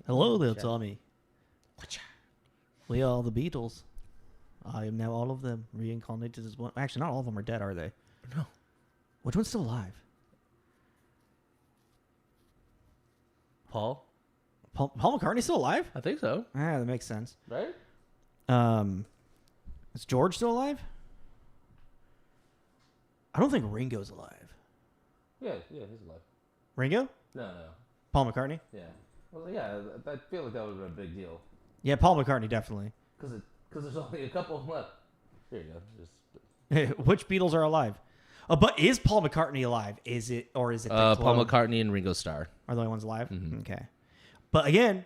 Hello there, Tommy. We are the Beatles. I am now all of them reincarnated as one. Actually, not all of them are dead, are they? No. Which one's still alive? Paul McCartney's still alive? I think so. Ah, that makes sense. Right? Is George still alive? I don't think Ringo's alive. Yeah, he's alive. Ringo? No. Paul McCartney? Yeah. Well, yeah, I feel like that would have been a big deal. Yeah, Paul McCartney, definitely. Because there's only a couple left. Here you go. Which Beatles are alive? Oh, but is Paul McCartney alive? Is it the Paul clone? McCartney and Ringo Starr Are the only ones alive? Mm-hmm. Okay. But again,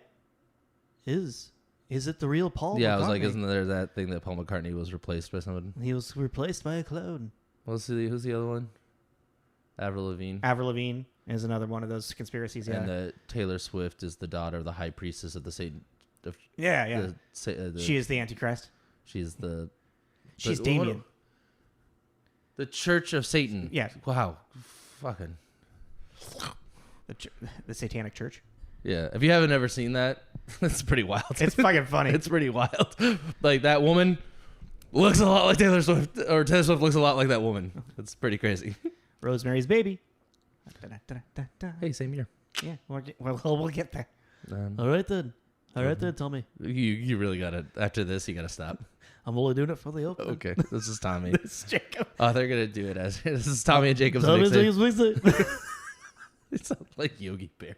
is it the real Paul McCartney? Yeah, I was like, isn't there that thing that Paul McCartney was replaced by someone? He was replaced by a clone. Who's the other one? Avril Lavigne. Avril Lavigne is another one of those conspiracies. Yeah. And that Taylor Swift is the daughter of the high priestess of the Satan. Yeah. She is the Antichrist. She's Damien. The Church of Satan. Yeah. Wow. Fucking. The Satanic Church. Yeah. If you haven't ever seen that, it's pretty wild. It's fucking funny. It's pretty wild. Like, that woman looks a lot like Taylor Swift, or Taylor Swift looks a lot like that woman. It's pretty crazy. Rosemary's Baby. Hey, same year. Yeah. We'll get there. All right then. Tommy. You really got to, after this, you got to stop. I'm only doing it for the open. Okay. This is Tommy. This is Jacob. Oh, they're going to do it as, this is Tommy and Jacob's Tommy and mixtape. Jacob's mixtape. It sounds like Yogi Bear.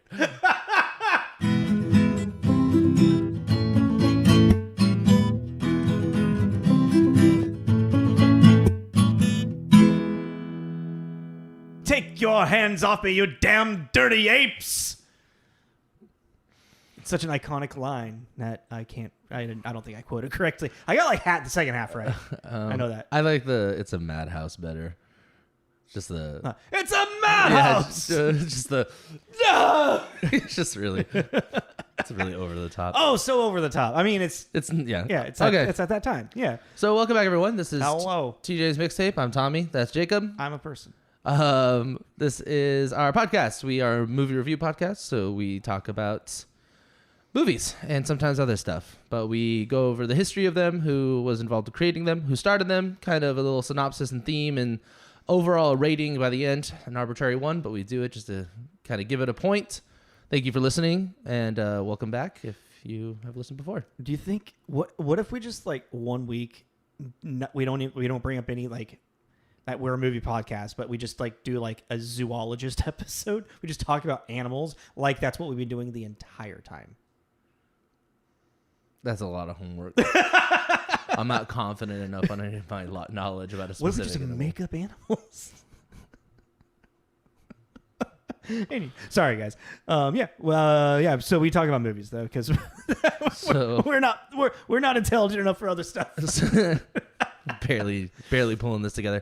Take your hands off me, you damn dirty apes! It's such an iconic line that I don't think I quoted correctly. I got like the second half right. I know that. I like it's a madhouse better. Just the... it's a madhouse! Yeah, just the... No! It's just really... It's really over the top. Oh, so over the top. I mean, it's yeah. Yeah, it's okay. It's at that time. Yeah. So welcome back, everyone. This is Hello. TJ's Mixtape. I'm Tommy. That's Jacob. I'm a person. This is our podcast. We are a movie review podcast, so we talk about movies and sometimes other stuff. But we go over the history of them, who was involved in creating them, who started them, kind of a little synopsis and theme, and overall rating by the end, an arbitrary one, but we do it just to kind of give it a point. Thank you for listening, and welcome back if you have listened before. Do you think what if we just like 1 week we don't bring up any like that we're a movie podcast, but we just like do like a zoologist episode. We just talk about animals, like that's what we've been doing the entire time. That's a lot of homework. I'm not confident enough on any of my knowledge about a specific What if we just animal. make up animals? Sorry, guys. Yeah. So we talk about movies though, because we're not intelligent enough for other stuff. barely pulling this together.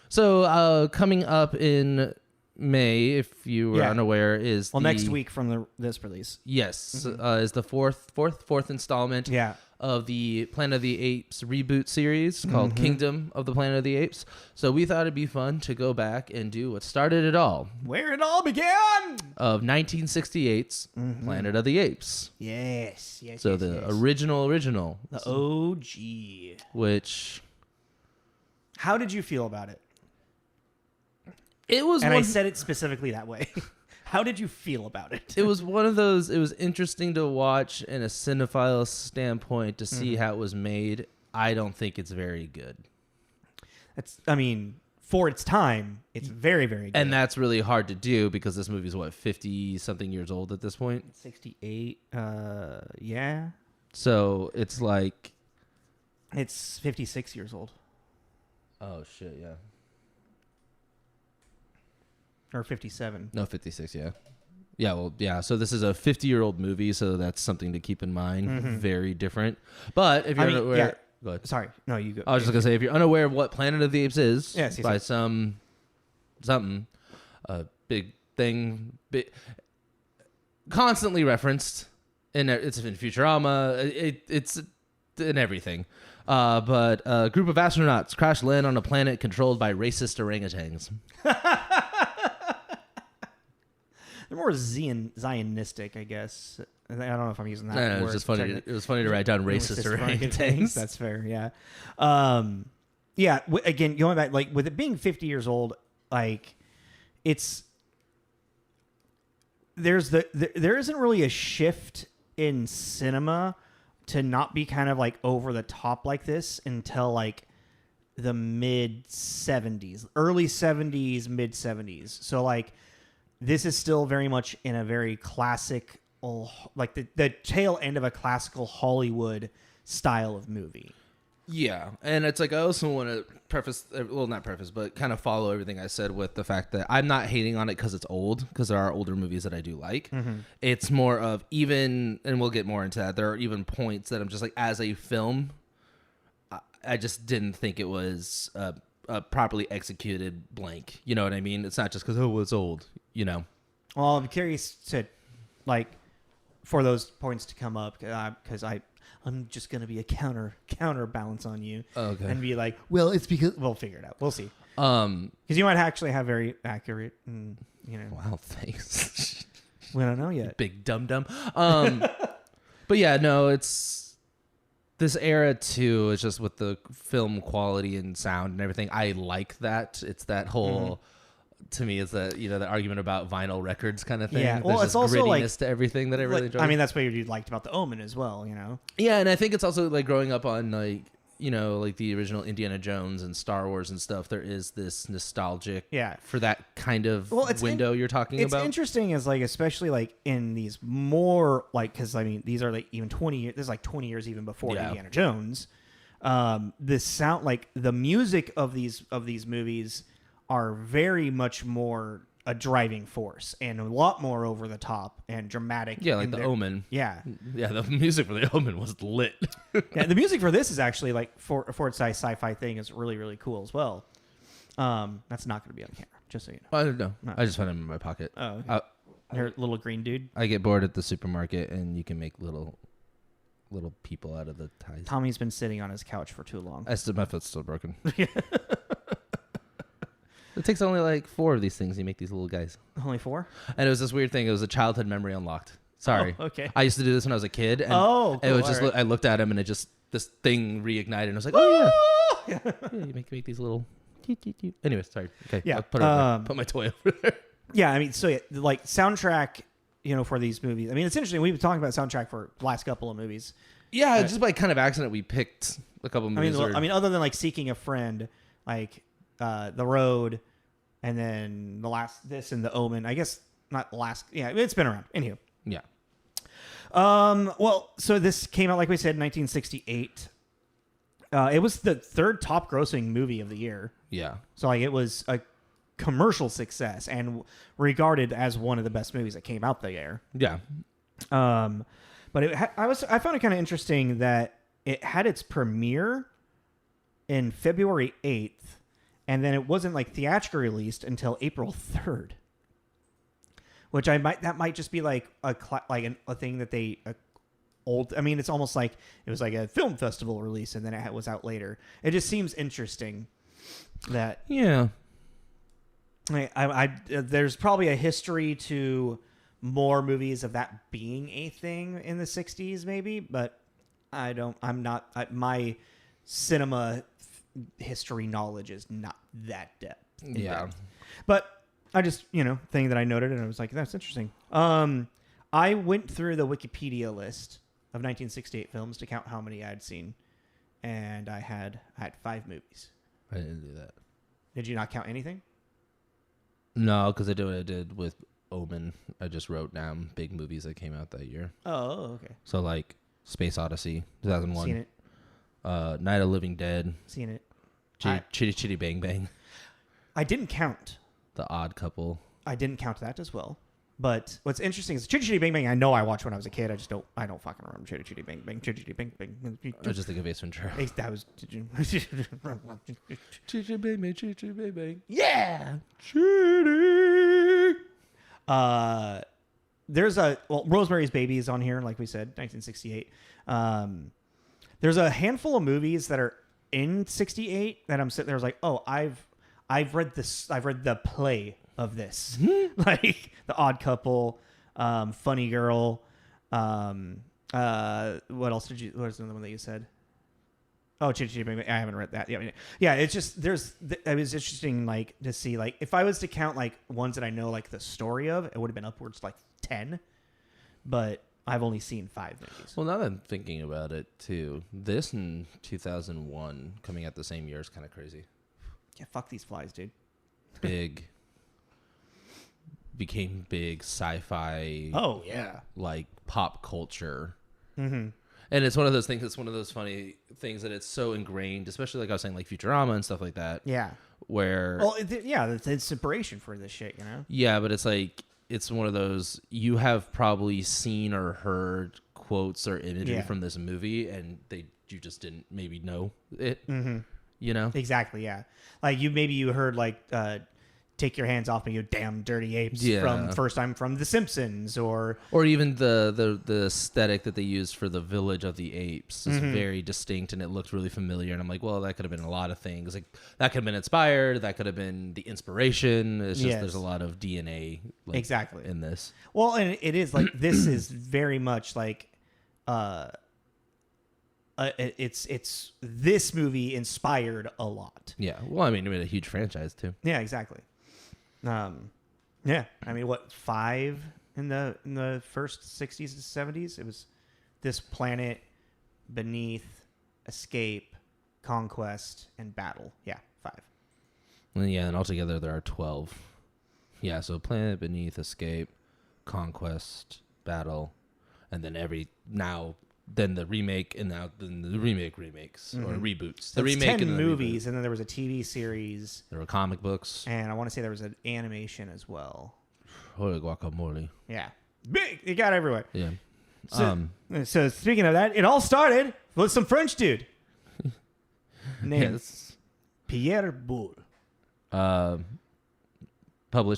So coming up in May, if you were unaware, is next week from this release. Yes, is the fourth installment. Yeah. Of the Planet of the Apes reboot series called Kingdom of the Planet of the Apes. So we thought it'd be fun to go back and do what started it all. Where it all began! Of 1968's Planet of the Apes. Yes. So the original. The OG. Which... How did you feel about it? It was... And I said it specifically that way. How did you feel about it? It was one of those, it was interesting to watch in a cinephile standpoint to see how it was made. I don't think it's very good. For its time, it's very, very good. And that's really hard to do because this movie's, 50-something years old at this point? 68, yeah. So it's like... It's 56 years old. Oh, shit, yeah. Or 57. No, 56, yeah. Yeah, well, yeah. So this is a 50-year-old movie, so that's something to keep in mind. Very different. But if you're unaware... Yeah. Go ahead. Sorry. No, you go. I was just going to say, if you're unaware of what Planet of the Apes is, by something, a big thing, constantly referenced, it's in Futurama, it's in everything. But a group of astronauts crash land on a planet controlled by racist orangutans. they're more Zionistic, I guess. I don't know if I'm using that No, word. it was just funny. It was funny to write down racist things. That's fair. Yeah. Yeah. Again, going back, like with it being 50 years old, like there isn't really a shift in cinema to not be kind of like over the top like this until like the mid 70s, early 70s, mid 70s. So like this is still very much in a very classic, like the tail end of a classical Hollywood style of movie. Yeah, and it's like I also want to not preface, but kind of follow everything I said with the fact that I'm not hating on it because it's old, because there are older movies that I do like. Mm-hmm. It's more of even, and we'll get more into that, there are even points that I'm just like, as a film, I just didn't think it was a properly executed blank. You know what I mean? It's not just because, it's old, you know? Well, I'm curious to, like, for those points to come up, because I'm just going to be a counterbalance on you. Okay. And be like, well, it's because we'll figure it out. We'll see. Because you might actually have very accurate, Wow, thanks. We don't know yet. Big dum-dum. But yeah, no, it's this era too. It's just with the film quality and sound and everything. I like that. It's that whole... To me, is that the argument about vinyl records kind of thing. Yeah, well, there's it's also grittiness like to everything that I really enjoy. I mean, that's what you liked about The Omen as well, Yeah, and I think it's also like growing up on like the original Indiana Jones and Star Wars and stuff. There is this nostalgic, for that kind of window you're talking about. It's interesting, is like especially like in these more like because I mean these are like even 20 years. This is like 20 years even before Indiana Jones. The sound, like the music of these movies, are very much more a driving force and a lot more over the top and dramatic. Yeah, like The Omen. Yeah. Yeah, the music for The Omen was lit. Yeah, the music for this is actually like for its sci-fi thing is really, really cool as well. That's not going to be on camera, just so you know. I don't know. No. I just found him in my pocket. Oh, okay. Your little green dude. I get bored at the supermarket and you can make little people out of the ties. Tommy's been sitting on his couch for too long. My foot's still broken. It takes only like 4 of these things. You make these little guys. Only 4? And it was this weird thing. It was a childhood memory unlocked. Sorry. Oh, okay. I used to do this when I was a kid. And cool. It was just, I looked at him and it just, this thing reignited. And I was like, oh, yeah. You make these little. Anyways, sorry. Okay. Yeah. I'll put my toy over there. Yeah. I mean, so yeah, like soundtrack, for these movies. I mean, it's interesting. We've been talking about soundtrack for the last couple of movies. Yeah. Just by kind of accident, we picked a couple of movies. I mean, other than like Seeking a Friend, like The Road, and then this and The Omen. I guess not last. Yeah, it's been around. Anywho. Yeah. Well, so this came out, like we said, in 1968. It was the 3rd top grossing movie of the year. Yeah. So like it was a commercial success and regarded as one of the best movies that came out that year. Yeah. But I found it kind of interesting that it had its premiere in February 8th. And then it wasn't like theatrically released until April 3rd, which that might just be like a thing that they I mean, it's almost like it was like a film festival release and then it was out later. It just seems interesting that there's probably a history to more movies of that being a thing in the 60s, maybe, but my cinema history knowledge is not that depth. Yeah. But I just, thing that I noted and I was like, that's interesting. I went through the Wikipedia list of 1968 films to count how many I'd seen. And I had 5 movies. I didn't do that. Did you not count anything? No, because I did what I did with Omen. I just wrote down big movies that came out that year. Oh, okay. So like Space Odyssey, 2001. Seen it. Night of the Living Dead. Seen it. Chitty Chitty Bang Bang. I didn't count. The Odd Couple. I didn't count that as well. But what's interesting is Chitty Chitty Bang Bang. I know I watched when I was a kid. I don't fucking remember Chitty Chitty Bang Bang. Chitty Chitty Bang Bang. I just think of Ace Ventura. That was. Chitty Bang Bang, Chitty Bang Bang. Yeah. Chitty. There's Rosemary's Baby is on here, like we said, 1968. There's a handful of movies that are in 68 that I'm sitting there. I was like, oh, I've read this. I've read the play of this. Like The Odd Couple, Funny Girl. What else did you? What was the other one that you said? Oh, Chitty Chitty Bang Bang. I haven't read that. Yeah. It's just it was interesting, like to see, like if I was to count like ones that I know like the story of, it would have been upwards to like 10, but I've only seen 5 movies. Well, now that I'm thinking about it too, this and 2001 coming out the same year is kind of crazy. Yeah, fuck these flies, dude. Became big sci-fi. Oh yeah, like pop culture. Mm-hmm. And it's one of those things. It's one of those funny things that it's so ingrained, especially like I was saying, like Futurama and stuff like that. Yeah. Where. Well, it's inspiration for this shit, you know. Yeah, but it's like it's one of those you have probably seen or heard quotes or imagery from this movie, and you just didn't maybe know it. Mm-hmm. You know. Exactly. Yeah. Like you heard like take your hands off me, you damn dirty apes, from first time from The Simpsons, or even the aesthetic that they used for the village of the apes is very distinct, and it looked really familiar. And I'm like, well, that could have been a lot of things. Like that could have been inspired. That could have been the inspiration. It's just there's a lot of DNA exactly in this. Well, and it is like this is very much like it's this movie inspired a lot. Yeah. Well, I mean, it made a huge franchise too. Yeah, exactly. Yeah. I mean, what 5 in the first 60s and 70s? It was this Planet, Beneath, Escape, Conquest, and Battle. Yeah, 5. And altogether there are 12. Yeah, so Planet, Beneath, Escape, Conquest, Battle, and then then the remake, and now then the remakes or reboots. The remake 10 and the movies, reboot. and then there was a TV series. There were comic books. And I want to say there was an animation as well. Holy guacamole. Yeah. Big. It got everywhere. Yeah. So speaking of that, it all started with some French dude named Pierre Boulle. Published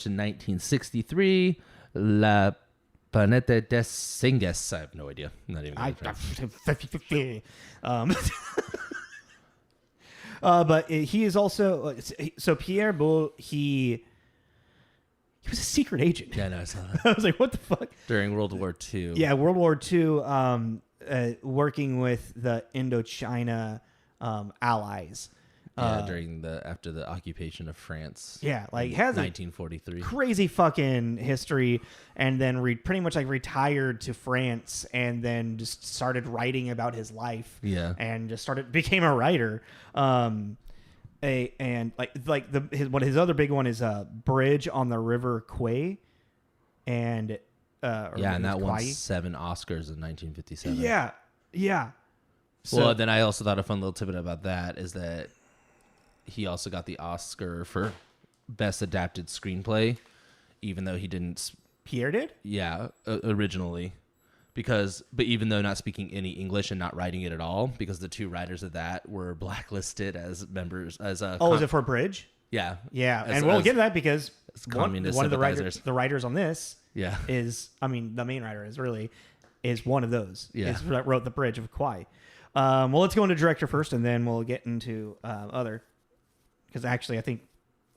in 1963. La Planète des Singes. I have no idea. I'm not even going to but he is also so Pierre Boulle. He was a secret agent. Yeah, no, I saw that. I was like, what the fuck? During World War II. Yeah, World War II. Working with the Indochina allies. After the occupation of France. Yeah, like has 1943. Crazy fucking history, and then pretty much like retired to France, and then just started writing about his life. Yeah, and just became a writer. And his other big one is Bridge on the River Kwai, and and that won 7 Oscars in 1957. Yeah. So, well, then I also thought a fun little tidbit about that is that he also got the Oscar for Best Adapted Screenplay, even though he didn't. Pierre did? Yeah, originally. But even though not speaking any English and not writing it at all, because the 2 writers of that were blacklisted as members as a. Oh, is it for Bridge? Yeah. Yeah, and we'll get to that because one of the writers on this is, I mean, the main writer is one of those. Yeah. That wrote The Bridge of Kwai. Well, let's go into director first, and then we'll get into other. Because actually, I think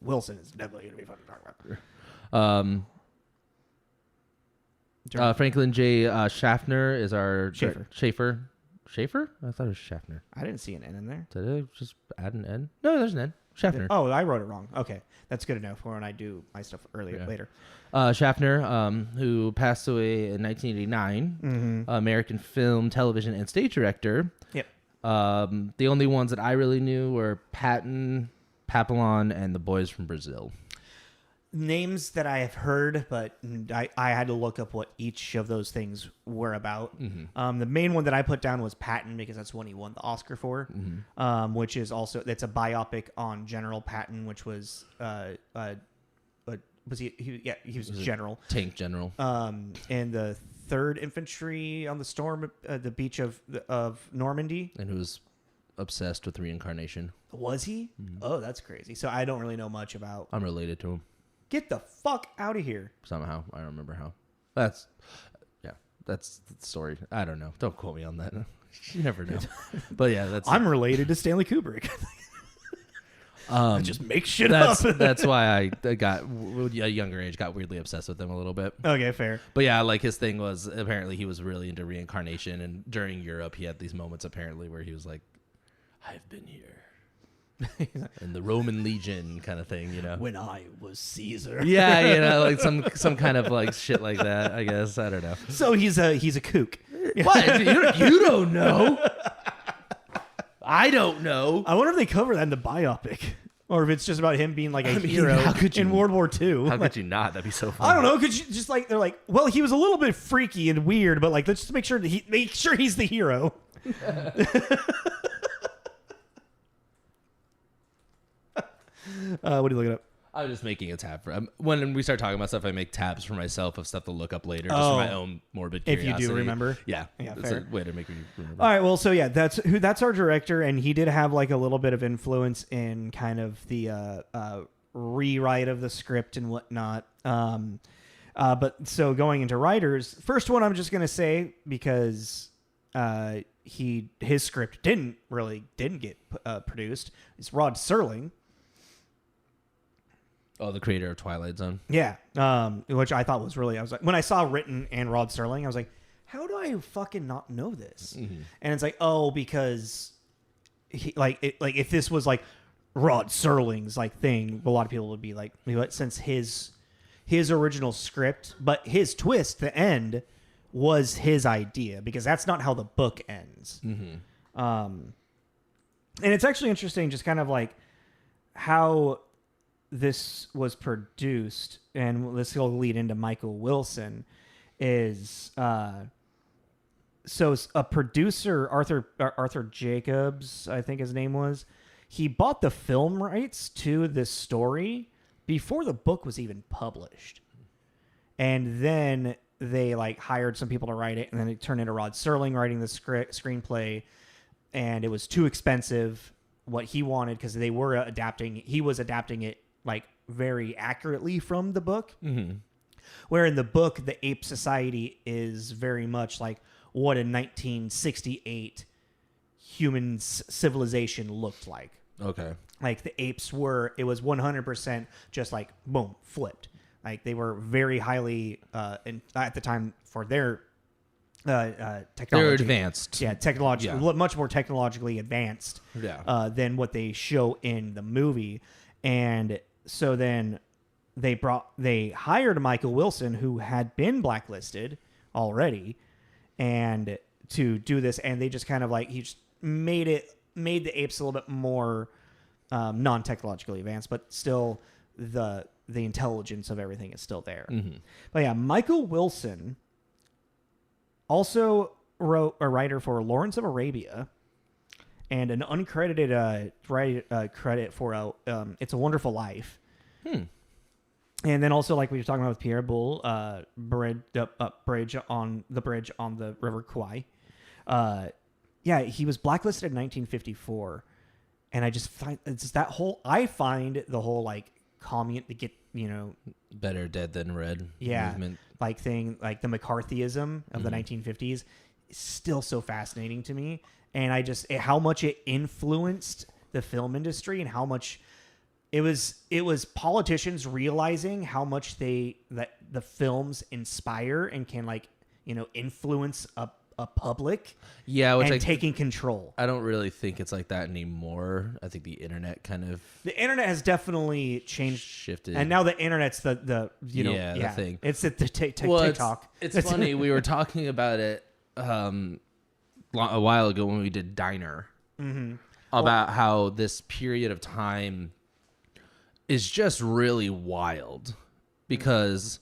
Wilson is definitely going to be fun to talk about. Franklin J. Schaffner is our... Schaefer. Schaefer? I thought it was Schaffner. I didn't see an N in there. Did I just add an N? No, there's an N. Schaffner. Oh, I wrote it wrong. Okay. That's good enough for when I do my stuff later. Schaffner, who passed away in 1989, American film, television, and stage director. Yep. The only ones that I really knew were Patton, Papillon, and The Boys from Brazil. Names that I have heard, but I had to look up what each of those things were about. Mm-hmm. The main one that I put down was Patton, because that's one he won the Oscar for, which is also, that's a biopic on General Patton, which was was he was general. Tank general. And the 3rd Infantry on the beach of Normandy. And who was obsessed with reincarnation. Was he? Mm-hmm. Oh, that's crazy. So I don't really know much about... I'm related to him. Get the fuck out of here. Somehow. I don't remember how. That's the story. I don't know. Don't quote me on that. You never know. But yeah, that's... I'm related to Stanley Kubrick. Just make shit up. That's why I got at a younger age got weirdly obsessed with them a little bit. Okay, fair. But yeah, like his thing was apparently he was really into reincarnation, and during Europe he had these moments apparently where he was like, I've been here. And the Roman Legion kind of thing, you know. When I was Caesar. Yeah, you know, like some kind of like shit like that, I guess. I don't know. So he's a kook. What? You don't know. I don't know. I wonder if they cover that in the biopic. Or if it's just about him being like a hero in World War II. How could you not? That'd be so fun. I don't know. Could you just like they're like, well, he was a little bit freaky and weird, but like let's just make sure he's the hero. What are you looking up? I was just making a tab for when we start talking about stuff. I make tabs for myself of stuff to look up later, just for my own morbid curiosity. If you do remember, yeah, it's fair. a way to make me remember. All right, well, so yeah, that's our director, and he did have like a little bit of influence in kind of the rewrite of the script and whatnot. But so going into writers, first one I'm just gonna say because his script didn't get produced. It's Rod Serling. Oh, the creator of Twilight Zone. Yeah, which I thought was really. I was like, when I saw written and Rod Serling, I was like, how do I fucking not know this? Mm-hmm. And it's like, oh, because if this was like Rod Serling's like thing, a lot of people would be like, since his original script, but his twist, the end, was his idea because that's not how the book ends. Mm-hmm. And it's actually interesting, just kind of like how this was produced, and this will lead into Michael Wilson, is so a producer, Arthur Jacobs, I think his name was, he bought the film rights to this story before the book was even published. And then they like hired some people to write it, and then it turned into Rod Serling writing the screenplay, and it was too expensive what he wanted because he was adapting it like very accurately from the book. Mm-hmm. Where in the book, the ape society is very much like what a 1968 human civilization looked like. Okay. Like the apes it was 100% just like, boom, flipped. Like they were very highly, at the time for their technology. They're advanced. Yeah, much more technologically advanced than what they show in the movie. And so then they hired Michael Wilson, who had been blacklisted already, and to do this, and they just kind of like he just made the apes a little bit more non-technologically advanced, but still the intelligence of everything is still there. Mm-hmm. But yeah, Michael Wilson also wrote a writer for Lawrence of Arabia. And an uncredited credit for It's a Wonderful Life. And then also, like we were talking about with Pierre Boulle, bridge on the River Kwai. He was blacklisted in 1954, and I just find I find the whole like commune to get better dead than red movement like thing, like the McCarthyism of the 1950s is still so fascinating to me. And how much it influenced the film industry and how much it was politicians realizing how much that the films inspire and can influence a public. Yeah, and taking control. I don't really think it's like that anymore. I think the internet the internet has definitely shifted, and now the internet's the the thing. It's the TikTok. It's funny. We were talking about it a while ago when we did Diner, about how this period of time is just really wild because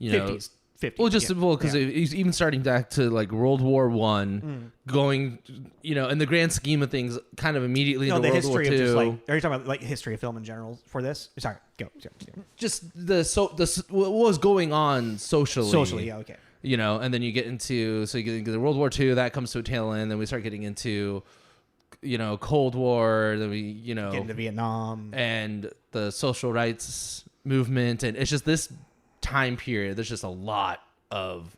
50s. Well, because he's even starting back to like World War I, going, in the grand scheme of things, kind of immediately into World War II. Are you talking about like history of film in general for this? Sorry, go. Just what was going on socially. Socially, yeah, okay. And then you get into the World War II, that comes to a tail end. Then we start getting into, Cold War. Then we, get into Vietnam and the social rights movement, and it's just this time period. There's just a lot of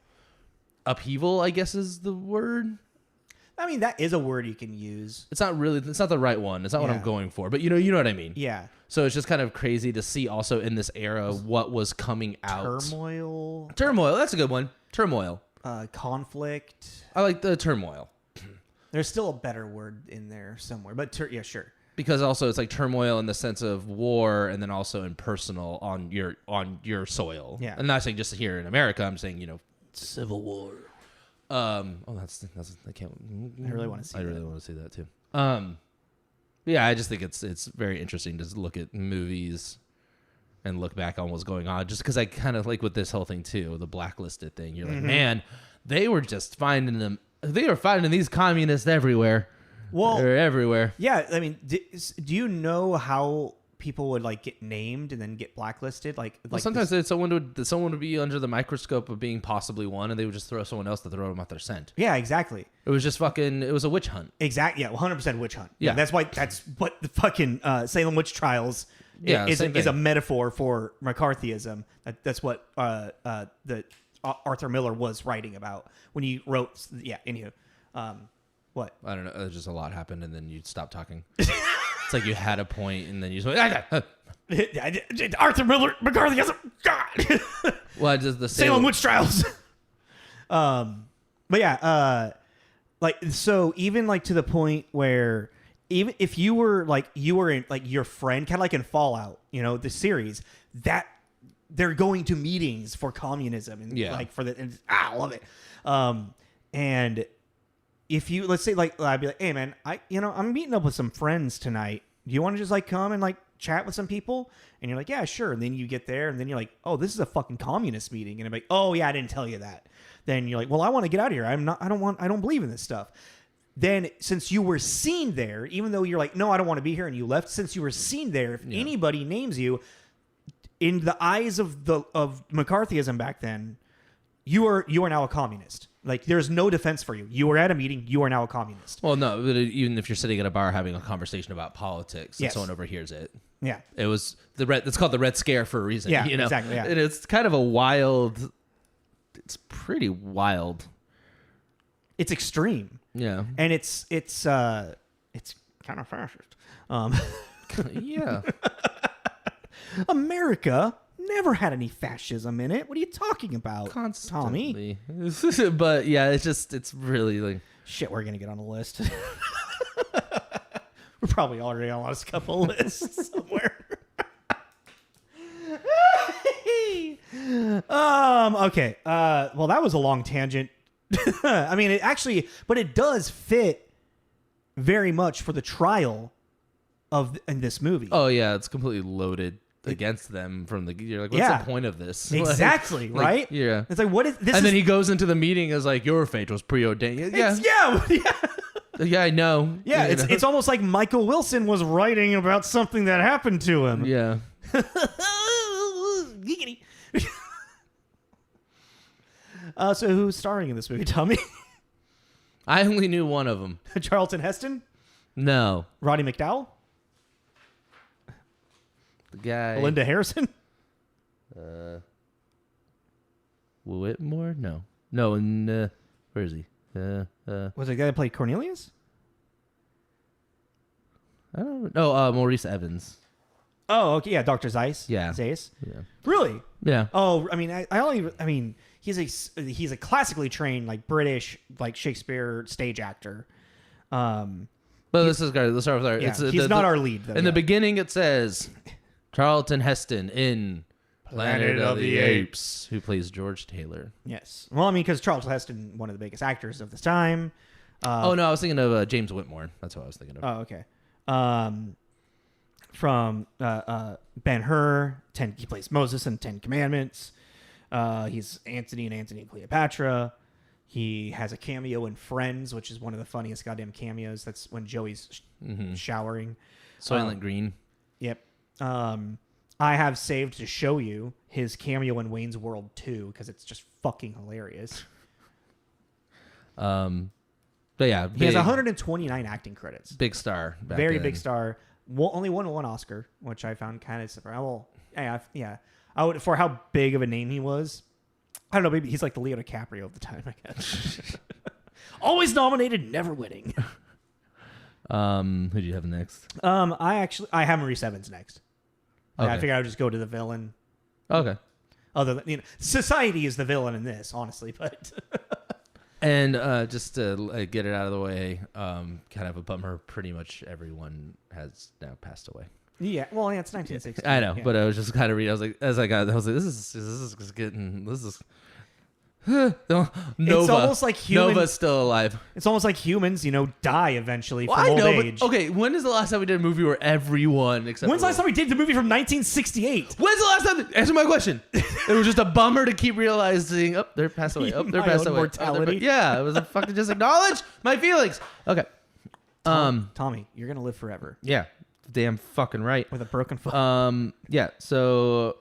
upheaval, I guess is the word. I mean, that is a word you can use. It's not the right one. It's not what I'm going for, but you know what I mean. Yeah. So it's just kind of crazy to see also in this era what was coming out. Turmoil. That's a good one. Turmoil. Conflict. I like the turmoil. There's still a better word in there somewhere, but yeah, sure. Because also it's like turmoil in the sense of war, and then also in personal on your soil. Yeah. I'm not saying just here in America. I'm saying Civil War. That's I can't. I really want to see. I really want to see that too. Yeah, I just think it's very interesting to look at movies and look back on what's going on. Just because I kind of like with this whole thing too, the blacklisted thing. You're like, man, they were just finding them. They were finding these communists everywhere. Well, they're everywhere. Yeah, I mean, do you know how people would like get named and then get blacklisted? Like sometimes someone would be under the microscope of being possibly one, and they would just throw someone else to throw them off their scent. Yeah, exactly. It was just it was a witch hunt. Exactly. Yeah, 100% witch hunt. Yeah. That's what the fucking Salem witch trials is a metaphor for McCarthyism. That's what the Arthur Miller was writing about when he wrote. Yeah. Anywho, what? I don't know. Just a lot happened, and then you stopped talking. It's like you had a point, and then you just went, Arthur Miller, McCarthyism. God. Well, just the Salem witch trials. But yeah, so even like to the point where even if you were in like your friend, kind of like in Fallout, the series, that they're going to meetings for communism and I love it. And if you, let's say like, I'd be like, hey man, I'm meeting up with some friends tonight. Do you want to just like come and like chat with some people? And you're like, yeah, sure. And then you get there and then you're like, oh, this is a fucking communist meeting. And I'm like, oh yeah, I didn't tell you that. Then you're like, well, I want to get out of here. I don't believe in this stuff. Then since you were seen there, even though you're like, no, I don't want to be here. And you left, since you were seen there, if anybody names you in the eyes of McCarthyism back then, you are now a communist. Like, there's no defense for you. You were at a meeting. You are now a communist. Well, no, but even if you're sitting at a bar having a conversation about politics and someone overhears it. Yeah. It was it's called the Red Scare for a reason. Yeah, exactly. Yeah. And it's kind of a wild, it's pretty wild. It's extreme. Yeah. And it's kind of fascist. Yeah. America never had any fascism in it. What are you talking about, Constantly. Tommy? But yeah, it's really like shit. We're gonna get on a list. We're probably already on a couple lists somewhere. Okay. Well, that was a long tangent. I mean, but it does fit very much for the trial in this movie. Oh yeah, it's completely loaded against them from you're like, what's the point of this? Exactly, right? Yeah. It's like, what is this? And then he goes into the meeting as like, your fate was preordained. Yeah. Yeah, I know. Yeah, it's almost like Michael Wilson was writing about something that happened to him. Yeah. Giggity. So who's starring in this movie, Tommy? I only knew one of them. Charlton Heston? No. Roddy McDowall? The guy. Linda Harrison? Whitmore? No. No, where is he? Was it the guy that played Cornelius? I don't know. No, Maurice Evans. Oh, okay. Yeah, Dr. Zeiss. Yeah. Zeiss? Yeah. Really? Yeah. Oh, I mean, he's a classically trained, like, British, like, Shakespeare stage actor. But this is good. Let's start with our... Yeah, he's not our lead, though. In the beginning, it says Charlton Heston in Planet of the Apes, who plays George Taylor. Yes. Well, I mean, because Charlton Heston, one of the biggest actors of this time. No, I was thinking of James Whitmore. That's what I was thinking of. Oh, okay. From Ben-Hur, he plays Moses in 10 Commandments. He's Antony and Cleopatra. He has a cameo in Friends, which is one of the funniest goddamn cameos. That's when Joey's showering. Soylent Green. Yep. I have saved to show you his cameo in Wayne's World 2 because it's just fucking hilarious. But yeah, he has 129 acting credits. Big star. Very big star. Only won one Oscar, which I found kind of surprising. Well, yeah. I would, for how big of a name he was. I don't know. Maybe he's like the Leo DiCaprio of the time, I guess. Always nominated, never winning. Who do you have next? I have Maurice Evans next. Okay. I figured I would just go to the villain. Okay. Other than society is the villain in this, honestly, but and just to get it out of the way, kind of a bummer. Pretty much everyone has now passed away. yeah, well, yeah, it's 1960. I know, yeah. but I was just kind of reading. I was like, this is getting. Nova. It's almost like humans. Nova's still alive. It's almost like humans, die eventually from I old know, age. but okay. When is the last time we did a movie where everyone except When's the last time we did the movie from 1968? When's the last time? Answer my question. It was just a bummer to keep realizing. Oh, they're passed away. Oh, they're My passed own away. mortality. Yeah, it was a fucking just acknowledge my feelings. Okay. Tommy, you're gonna live forever Yeah. Damn fucking right. with a broken foot. Yeah. So,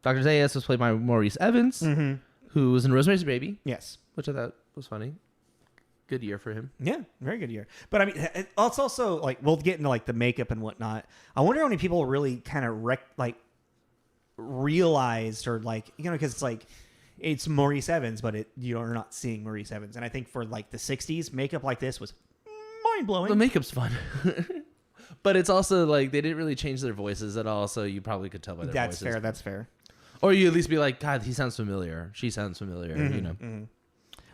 Dr. Zayas was played by Maurice Evans, who was in Rosemary's Baby, yes. which I thought was funny. Good year for him. Yeah, very good year. But I mean, it's also like we'll get into like the makeup and whatnot. I wonder how many people really kind of realized or because it's like it's Maurice Evans, but you're not seeing Maurice Evans. And I think for like the 60s, makeup like this was mind blowing. The makeup's fun. But it's also like they didn't really change their voices at all, so you probably could tell by their voices. That's fair. That's fair. Or you at least be like, God, he sounds familiar. She sounds familiar.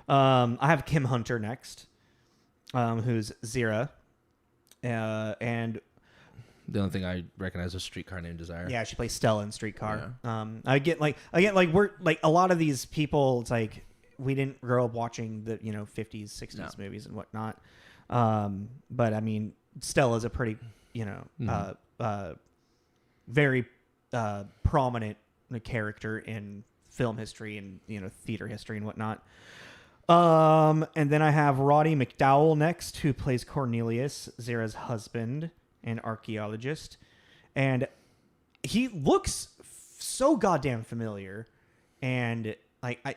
I have Kim Hunter next, who's Zira, and the only thing I recognize was Streetcar Named Desire. yeah, she plays Stella in Streetcar. Yeah. We're like a lot of these people. It's like we didn't grow up watching the 50s, 60s movies and whatnot. But I mean, Stella's a pretty very prominent character in film history and theater history and whatnot. And then I have Roddy McDowall next, who plays Cornelius, Zira's husband and archaeologist, and he looks so goddamn familiar, and I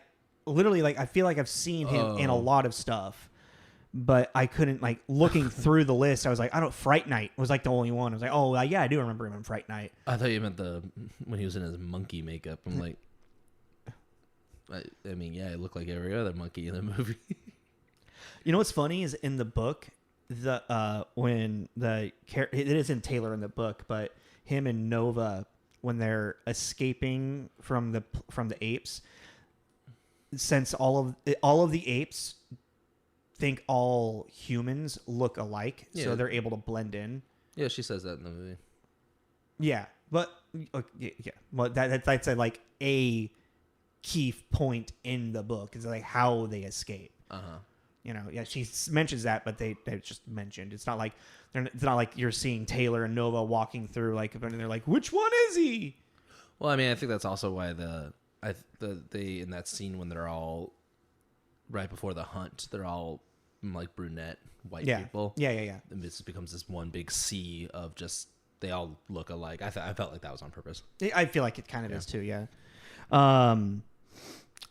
feel like I've seen him in a lot of stuff, but I couldn't looking through the list. I was like, Fright Night was like the only one. I was like, oh yeah, I do remember him in Fright Night. I thought you meant when he was in his monkey makeup. I'm like, I mean, yeah, it looked like every other monkey in the movie. You know what's funny is in the book, it isn't Taylor in the book, but him and Nova, when they're escaping from the apes, since all of the apes think all humans look alike, so they're able to blend in. Yeah, she says that in the movie. Yeah, but yeah, well, that's a key point in the book is like how they escape. She mentions that, but they just mentioned it's not like you're seeing Taylor and Nova walking through and they're like, which one is he? Well, I mean, I think that's also why they in that scene when they're all right before the hunt, they're all like brunette white people. Yeah. And this becomes this one big sea of just they all look alike. I felt like that was on purpose. I feel like it kind of is too. Yeah.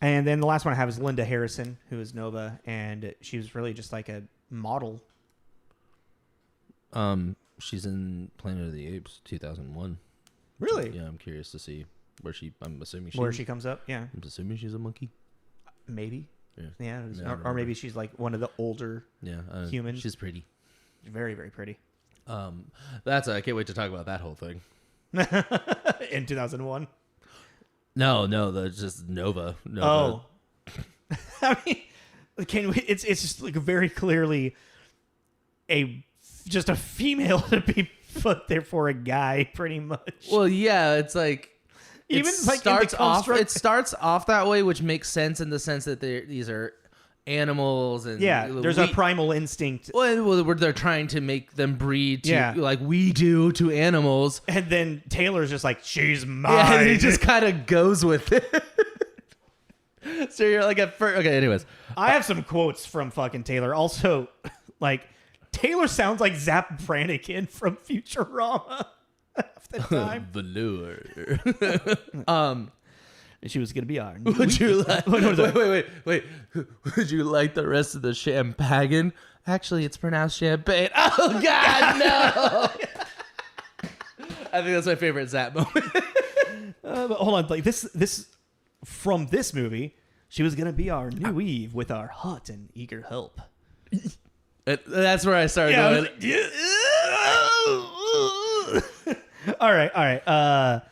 And then the last one I have is Linda Harrison, who is Nova, and she was really just like a model. She's in Planet of the Apes 2001. Really? Yeah, I'm curious to see where she. I'm assuming she comes up. Yeah, I'm assuming she's a monkey. Maybe. Yeah. Or maybe she's like one of the older humans. She's pretty. Very, very pretty. I can't wait to talk about that whole thing. In 2001. No, just Nova. Oh, I mean, it's just like very clearly just a female to be put there for a guy, pretty much. Well, yeah, it's like it starts off that way, which makes sense in the sense that these are animals and there's a primal instinct. Well, they're trying to make them breed like we do to animals, and then Taylor's just like, she's mine. Yeah, and he just kind of goes with it. So you're like at first, okay. Anyways, I have some quotes from fucking Taylor. Also, like Taylor sounds like Zap Brannigan from Futurama. Half the time. Velour. She was gonna be our. Would you like? Wait. Would you like the rest of the champagne? Actually, it's pronounced champagne. Oh God, no! I think that's my favorite Zap moment. But hold on, like this from this movie, She was going to be our new Eve with our hot and eager help. That's where I started going. All right.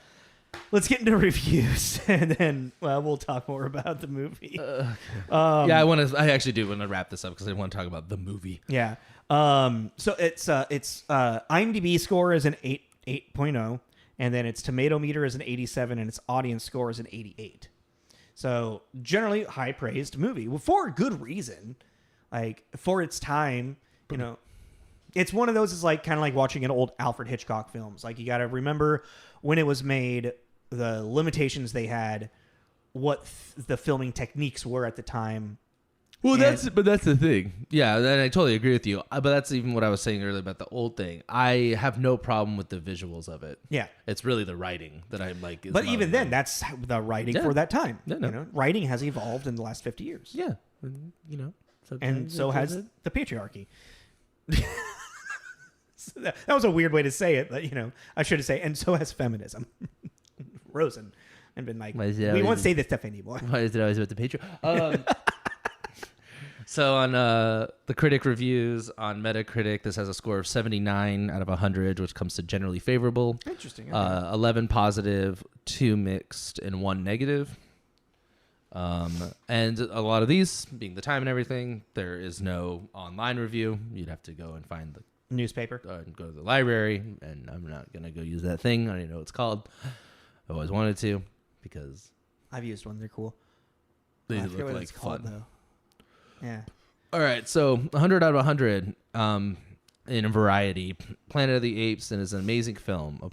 Let's get into reviews, and then we'll talk more about the movie. I actually do want to wrap this up because I want to talk about the movie. Yeah. So it's IMDb score is an 8.0, and then its tomato meter is an 87, and its audience score is an 88. So generally high praised movie for good reason, like for its time. You know, it's one of those. Is like kind of like watching an old Alfred Hitchcock films. Like you got to remember when it was made, the limitations they had, what the filming techniques were at the time. Well, that's the thing. Yeah, and I totally agree with you. But that's even what I was saying earlier about the old thing. I have no problem with the visuals of it. Yeah, it's really the writing that I'm like. But even then, that's the writing for that time. Yeah, no. You know, writing has evolved in the last 50 years. Yeah, you know, and so has the patriarchy. So that was a weird way to say it, but you know, I should have said, and so has feminism. Rosen and been like, we won't say this stuff anymore. Why is it always about the patriarchy? So on the critic reviews on Metacritic, this has a score of 79 out of 100, which comes to generally favorable. Interesting. Okay. 11 positive, 2 mixed, and 1 negative. And a lot of these, being the time and everything, there is no online review. You'd have to go and find the newspaper and go to the library, and I'm not going to go use that thing. I don't even know what it's called. I always wanted to because I've used one. They're cool. They look like fun. Though. Yeah. All right, so 100 out of 100 in a variety. Planet of the Apes is an amazing film, a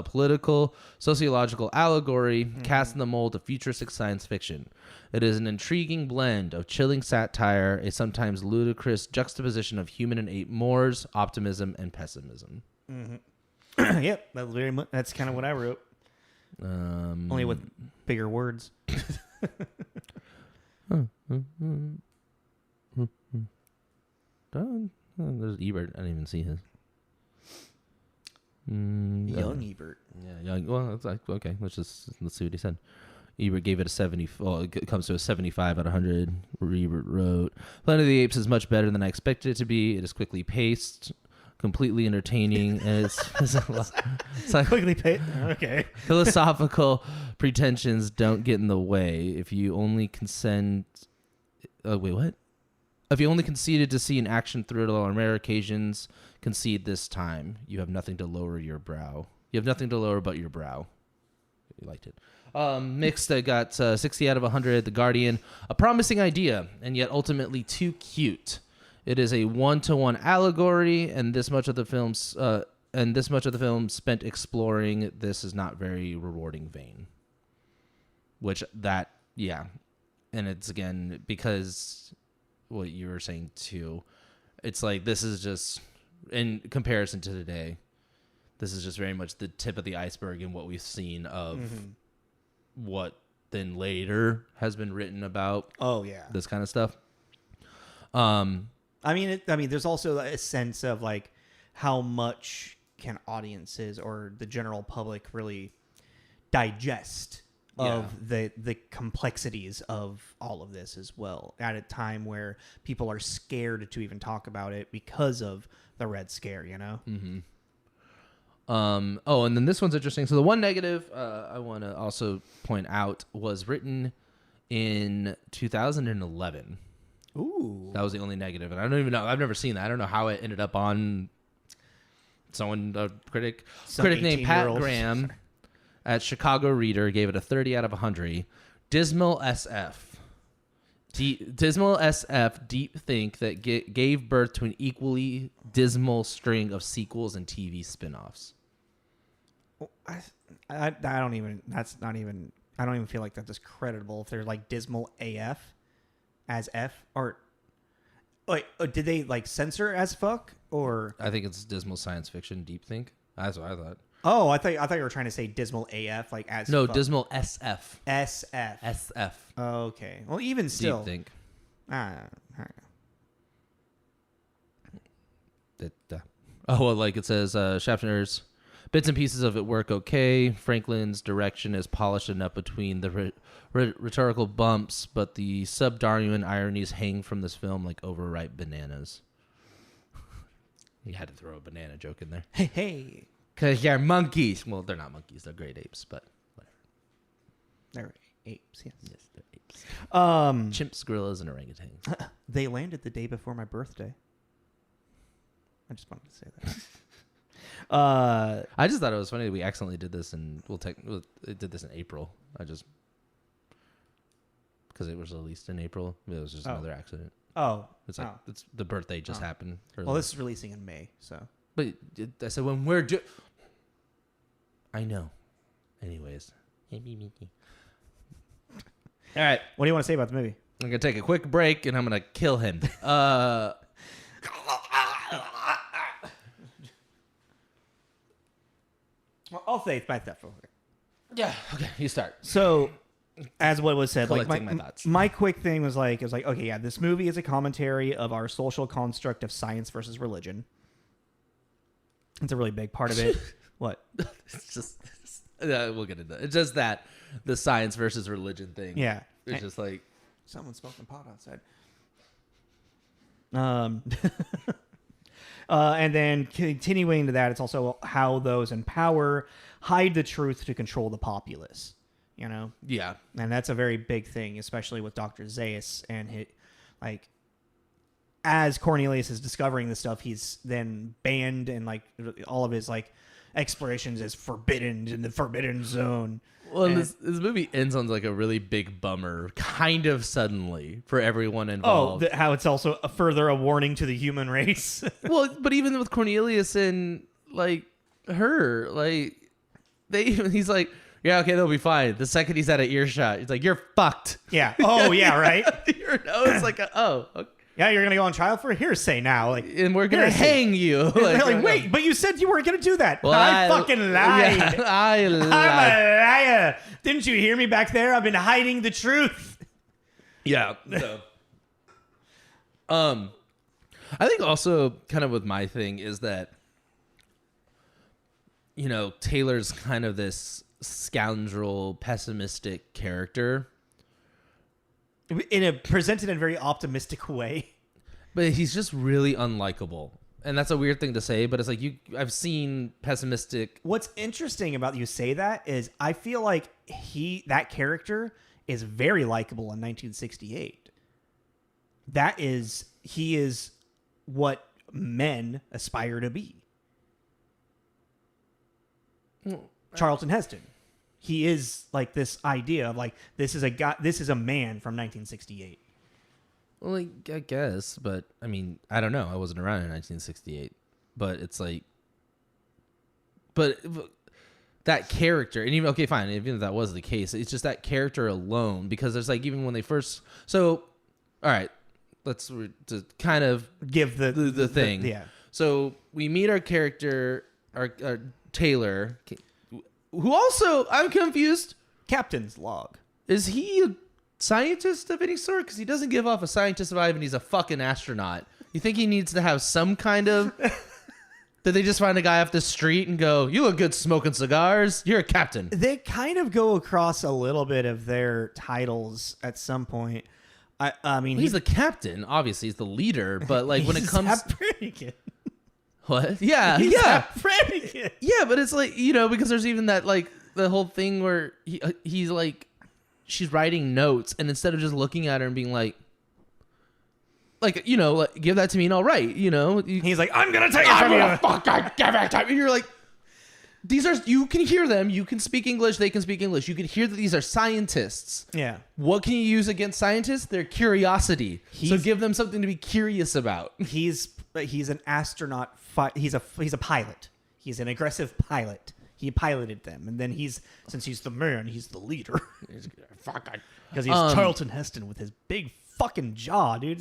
political, sociological allegory cast in the mold of futuristic science fiction. It is an intriguing blend of chilling satire, a sometimes ludicrous juxtaposition of human and ape mores, optimism, and pessimism. Mm-hmm. Yep, that's very much. That's kind of what I wrote. Only with bigger words. There's Ebert. I didn't even see his. Young Ebert. Yeah, young. Well, it's like, okay. Let's see what he said. Ebert gave it a 70. Well, it comes to a 75 out of 100. Ebert wrote, "Planet of the Apes is much better than I expected it to be. It is quickly paced, completely entertaining, and it's like quickly paced. Okay. Philosophical pretensions don't get in the way. If you only consent. Wait, what? If you only conceded to see an action thriller on rare occasions, concede this time. You have nothing to lower your brow. You have nothing to lower but your brow." You liked it. Mixed, I got 60 out of 100. The Guardian, a promising idea, and yet ultimately too cute. It is a one-to-one allegory, and this much of the film spent exploring this is not very rewarding vein. And it's again because what you were saying too, it's like this is just in comparison to today, this is just very much the tip of the iceberg in what we've seen of what then later has been written about. Oh yeah, this kind of stuff. I mean, there's also a sense of like how much can audiences or the general public really digest of the complexities of all of this as well at a time where people are scared to even talk about it because of the Red Scare, you know? Mm-hmm. And then this one's interesting. So the one negative I want to also point out was written in 2011. Ooh. That was the only negative. And I don't even know. I've never seen that. I don't know how it ended up on a critic named Pat Graham at Chicago Reader gave it a 30 out of 100. Dismal SF. Dismal SF deep think that gave birth to an equally dismal string of sequels and TV spin-offs. I don't even feel like that's discreditable if they're like dismal AF as F or wait, did they like censor as fuck or I think it's dismal science fiction deep think. That's what I thought. Oh, I thought you were trying to say dismal AF like as no fuck. Dismal SF. SF. Okay. Well, even still. Deep think. Oh well, like it says, Schaffner's Bits and pieces of it work okay. Franklin's direction is polished enough between the rhetorical bumps, but the sub-Darwinian ironies hang from this film like overripe bananas. You had to throw a banana joke in there. Hey. Because you're monkeys. Well, they're not monkeys. They're great apes, but whatever. They're apes, yes. Yes, they're apes. Chimps, gorillas, and orangutans. They landed the day before my birthday. I just wanted to say that. I just thought it was funny that we accidentally did this, and did this in April. Because it was released in April. It was just another accident. Oh. It's like it's the birthday just happened. Well, this is releasing in May, so. But I said when we're I know. Anyways. All right. What do you want to say about the movie? I'm going to take a quick break, and I'm going to kill him. Well, I'll say my stuff real quick. Yeah. Okay, you start. So, as what was said, like my thoughts. My quick thing was like, okay, yeah, this movie is a commentary of our social construct of science versus religion. It's a really big part of it. What? It's just, we'll get into it. It's just that the science versus religion thing. Yeah. It's just like someone smoking pot outside. And then continuing to that, it's also how those in power hide the truth to control the populace. You know? Yeah. And that's a very big thing, especially with Dr. Zaius and as Cornelius is discovering this stuff, he's then banned, and like all of his like explorations is forbidden in the forbidden zone. Well, this movie ends on like a really big bummer, kind of suddenly for everyone involved. Oh, how it's also a warning to the human race. Well, but even with Cornelius and like her, like he's like, yeah, okay, they'll be fine. The second he's at an earshot, he's like, you're fucked. Yeah. Oh, yeah, right. It's like, okay. Yeah, you're gonna go on trial for hearsay now, like, and we're gonna hang you. Like, wait, but you said you weren't gonna do that. Well, I fucking lied. Yeah, I lied. I'm a liar. Didn't you hear me back there? I've been hiding the truth. Yeah. So, I think also kind of with my thing is that, you know, Taylor's kind of this scoundrel, pessimistic character. Presented in a very optimistic way. But he's just really unlikable. And that's a weird thing to say, but it's like I've seen pessimistic. What's interesting about you say that is I feel like that character is very likable in 1968. He is what men aspire to be. Charlton Heston. He is like this idea of like this is a man from 1968. Well, like, I guess, but I mean, I don't know. I wasn't around in 1968, but it's like, but that character, and even okay, fine, even if that was the case, it's just that character alone, because there's like even when they first. So, all right, let's to kind of give the thing. Yeah. So we meet our character, our Taylor. Who also, I'm confused. Captain's log. Is he a scientist of any sort? Because he doesn't give off a scientist vibe, and he's a fucking astronaut. You think he needs to have some kind of... Did they just find a guy off the street and go, you look good smoking cigars? You're a captain. They kind of go across a little bit of their titles at some point. I mean... He's the captain. Obviously, he's the leader. But like when it comes... What? Yeah, He's yeah. Yeah, but it's like, you know, because there's even that, like, the whole thing where he's like, she's writing notes, and instead of just looking at her and being like, you know, like, give that to me and I'll write, you know? He's like, I'm going to take it from you. Fucking give it to me. And you're like, you can hear them. You can speak English. They can speak English. You can hear that these are scientists. Yeah. What can you use against scientists? Their curiosity. So give them something to be curious about. He's an astronaut. He's a pilot. He's an aggressive pilot. He piloted them, and then since he's the man, he's the leader. Because he's Charlton Heston with his big fucking jaw, dude.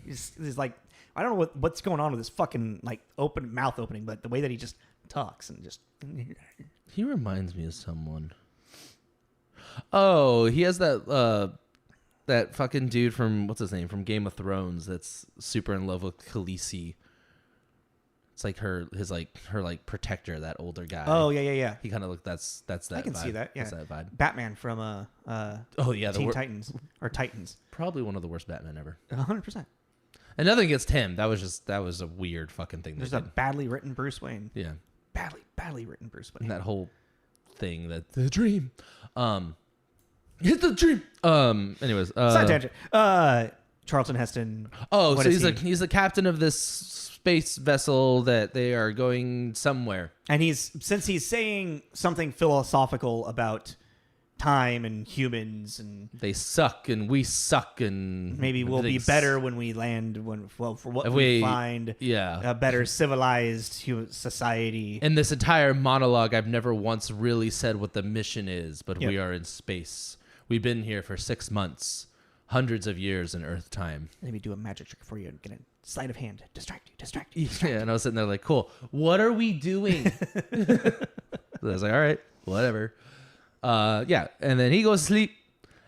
He's like, I don't know what's going on with his fucking like mouth opening, but the way that he just talks and just. He reminds me of someone. Oh, he has that fucking dude from what's his name from Game of Thrones that's super in love with Khaleesi. It's like her protector, that older guy. Oh yeah. He kind of looked. That's that. I can vibe. see that. Yeah, That's that vibe. Batman from Teen Titans or Titans. Probably one of the worst Batman ever. 100%. And nothing against him. That was a weird fucking thing. There's a badly written Bruce Wayne. Yeah. Badly written Bruce Wayne. And that whole thing, that the dream. Hit the dream. Anyways. Side tangent. Charlton Heston. Oh, so he's the captain of this space vessel that they are going somewhere. And since he's saying something philosophical about time and humans and they suck and we suck and maybe we'll be better when we land for what we find a better civilized human society. In this entire monologue, I've never once really said what the mission is, but we are in space. We've been here for 6 months, hundreds of years in Earth time. Let me do a magic trick for you and get a sleight of hand. Distract you. Yeah, and I was sitting there like, cool. What are we doing? So I was like, all right, whatever. Yeah, and then he goes to sleep,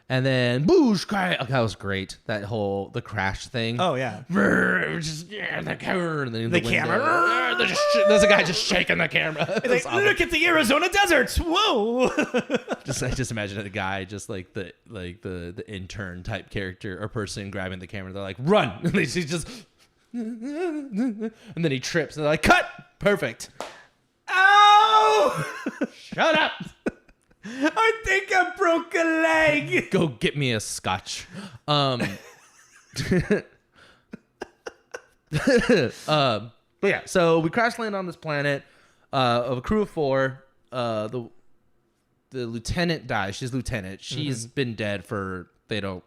and then boosh, cry. Okay, that was great. The crash thing. Oh yeah, the camera, and then the camera. There's a guy just shaking the camera. Like, look at the Arizona desert. Whoa! I just imagine a guy just like the intern type character or person grabbing the camera. They're like, run, and he's just, and then he trips, and they're like, cut, perfect. Ow! Shut up. I think I broke a leg. Go get me a scotch. But yeah, so we crash land on this planet of a crew of 4. The lieutenant dies. She's lieutenant. She's been dead for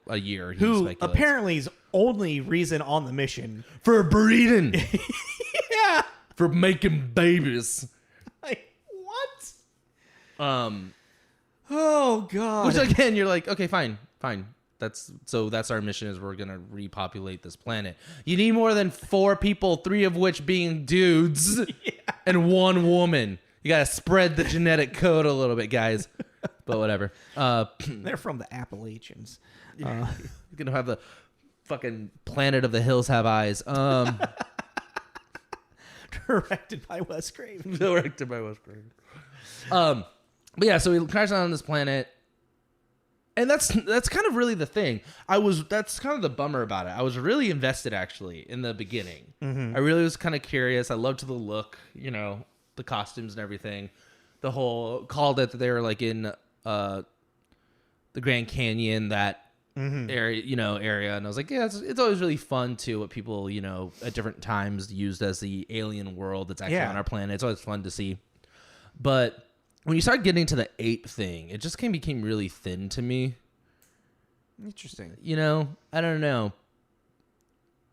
a year. Who apparently is only reason on the mission for breeding. Yeah, for making babies. Like what? Oh god. Which again, you're like, okay, fine. That's our mission, is we're gonna repopulate this planet. You need more than 4 people, 3 of which being dudes, and 1 woman. You gotta spread the genetic code a little bit, guys. But whatever. They're from the Appalachians. You're gonna have the fucking Planet of the Hills Have Eyes. Directed by Wes Craven. But yeah, so we crash on this planet, and that's kind of really the thing. That's kind of the bummer about it. I was really invested actually in the beginning. I really was kind of curious. I loved the look, the costumes and everything. The whole called it that they were like in the Grand Canyon, that area, and I was like, yeah, it's always really fun too. What people at different times used as the alien world that's actually on our planet. It's always fun to see, but when you start getting to the ape thing, it just became really thin to me. Interesting. I don't know.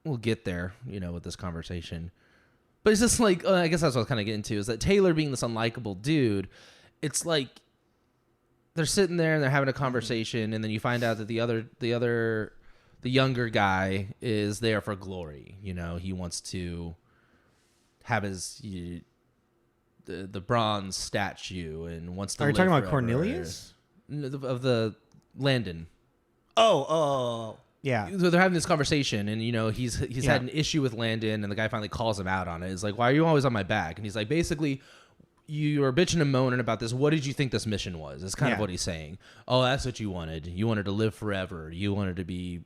We'll get there, with this conversation. But it's just like, I guess that's what I was kind of getting to, is that Taylor being this unlikable dude, it's like they're sitting there and they're having a conversation, and then you find out that the younger guy is there for glory. He wants to have his... the bronze statue and wants to. Are you talking about forever. Cornelius? Of the Landon. Oh, yeah. So they're having this conversation, and he's had an issue with Landon, and the guy finally calls him out on it. It's like, why are you always on my back? And he's like, basically, you were bitching and moaning about this. What did you think this mission was? It's kind of what he's saying. Oh, that's what you wanted. You wanted to live forever. You wanted to be,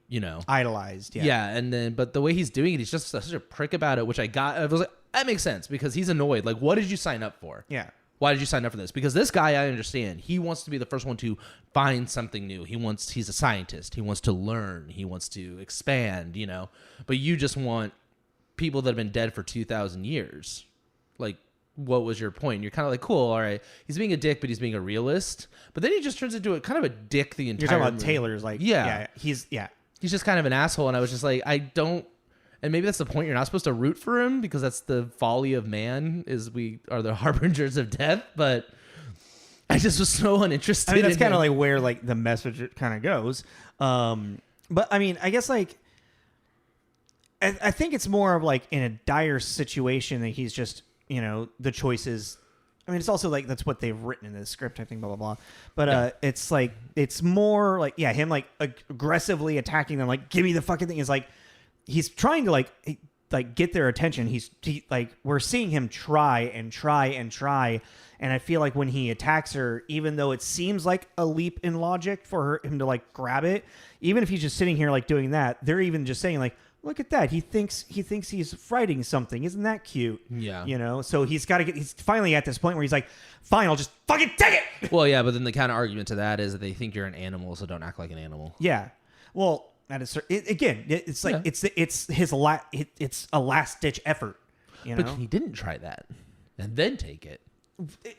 idolized. Yeah. Yeah, and then, but the way he's doing it, he's just such a prick about it, which I was like, that makes sense, because he's annoyed. Like, what did you sign up for? Yeah. Why did you sign up for this? Because this guy, I understand, he wants to be the first one to find something new. He's a scientist. He wants to learn. He wants to expand, But you just want people that have been dead for 2,000 years. Like, what was your point? And you're kind of like, cool, all right. He's being a dick, but he's being a realist. But then he just turns into kind of a dick the entire You're talking about movie. Taylor's like, he's just kind of an asshole. And I was just like, I don't. And maybe that's the point. You're not supposed to root for him, because that's the folly of man, is we are the harbingers of death. But I just was so uninterested. I mean, that's kind of like where like the message kind of goes. But I mean, I guess like I think it's more of like in a dire situation that he's just, the choices. I mean, it's also like that's what they've written in the script, I think, blah, blah, blah. But it's like, it's more like, him like aggressively attacking them, like, give me the fucking thing. Is like, he's trying to like like get their attention. Like we're seeing him try and try and try, and I feel like when he attacks her, even though it seems like a leap in logic for him to like grab it, even if he's just sitting here like doing that, they're even just saying like, look at that, he thinks he's fighting something, isn't that cute? Yeah, you know. So he's finally at this point where he's like, fine, I'll just fucking take it. Well, yeah, but then the counter argument to that is that they think you're an animal, so don't act like an animal. Yeah, well. It's like it's a last ditch effort, you know. But he didn't try that and then take it.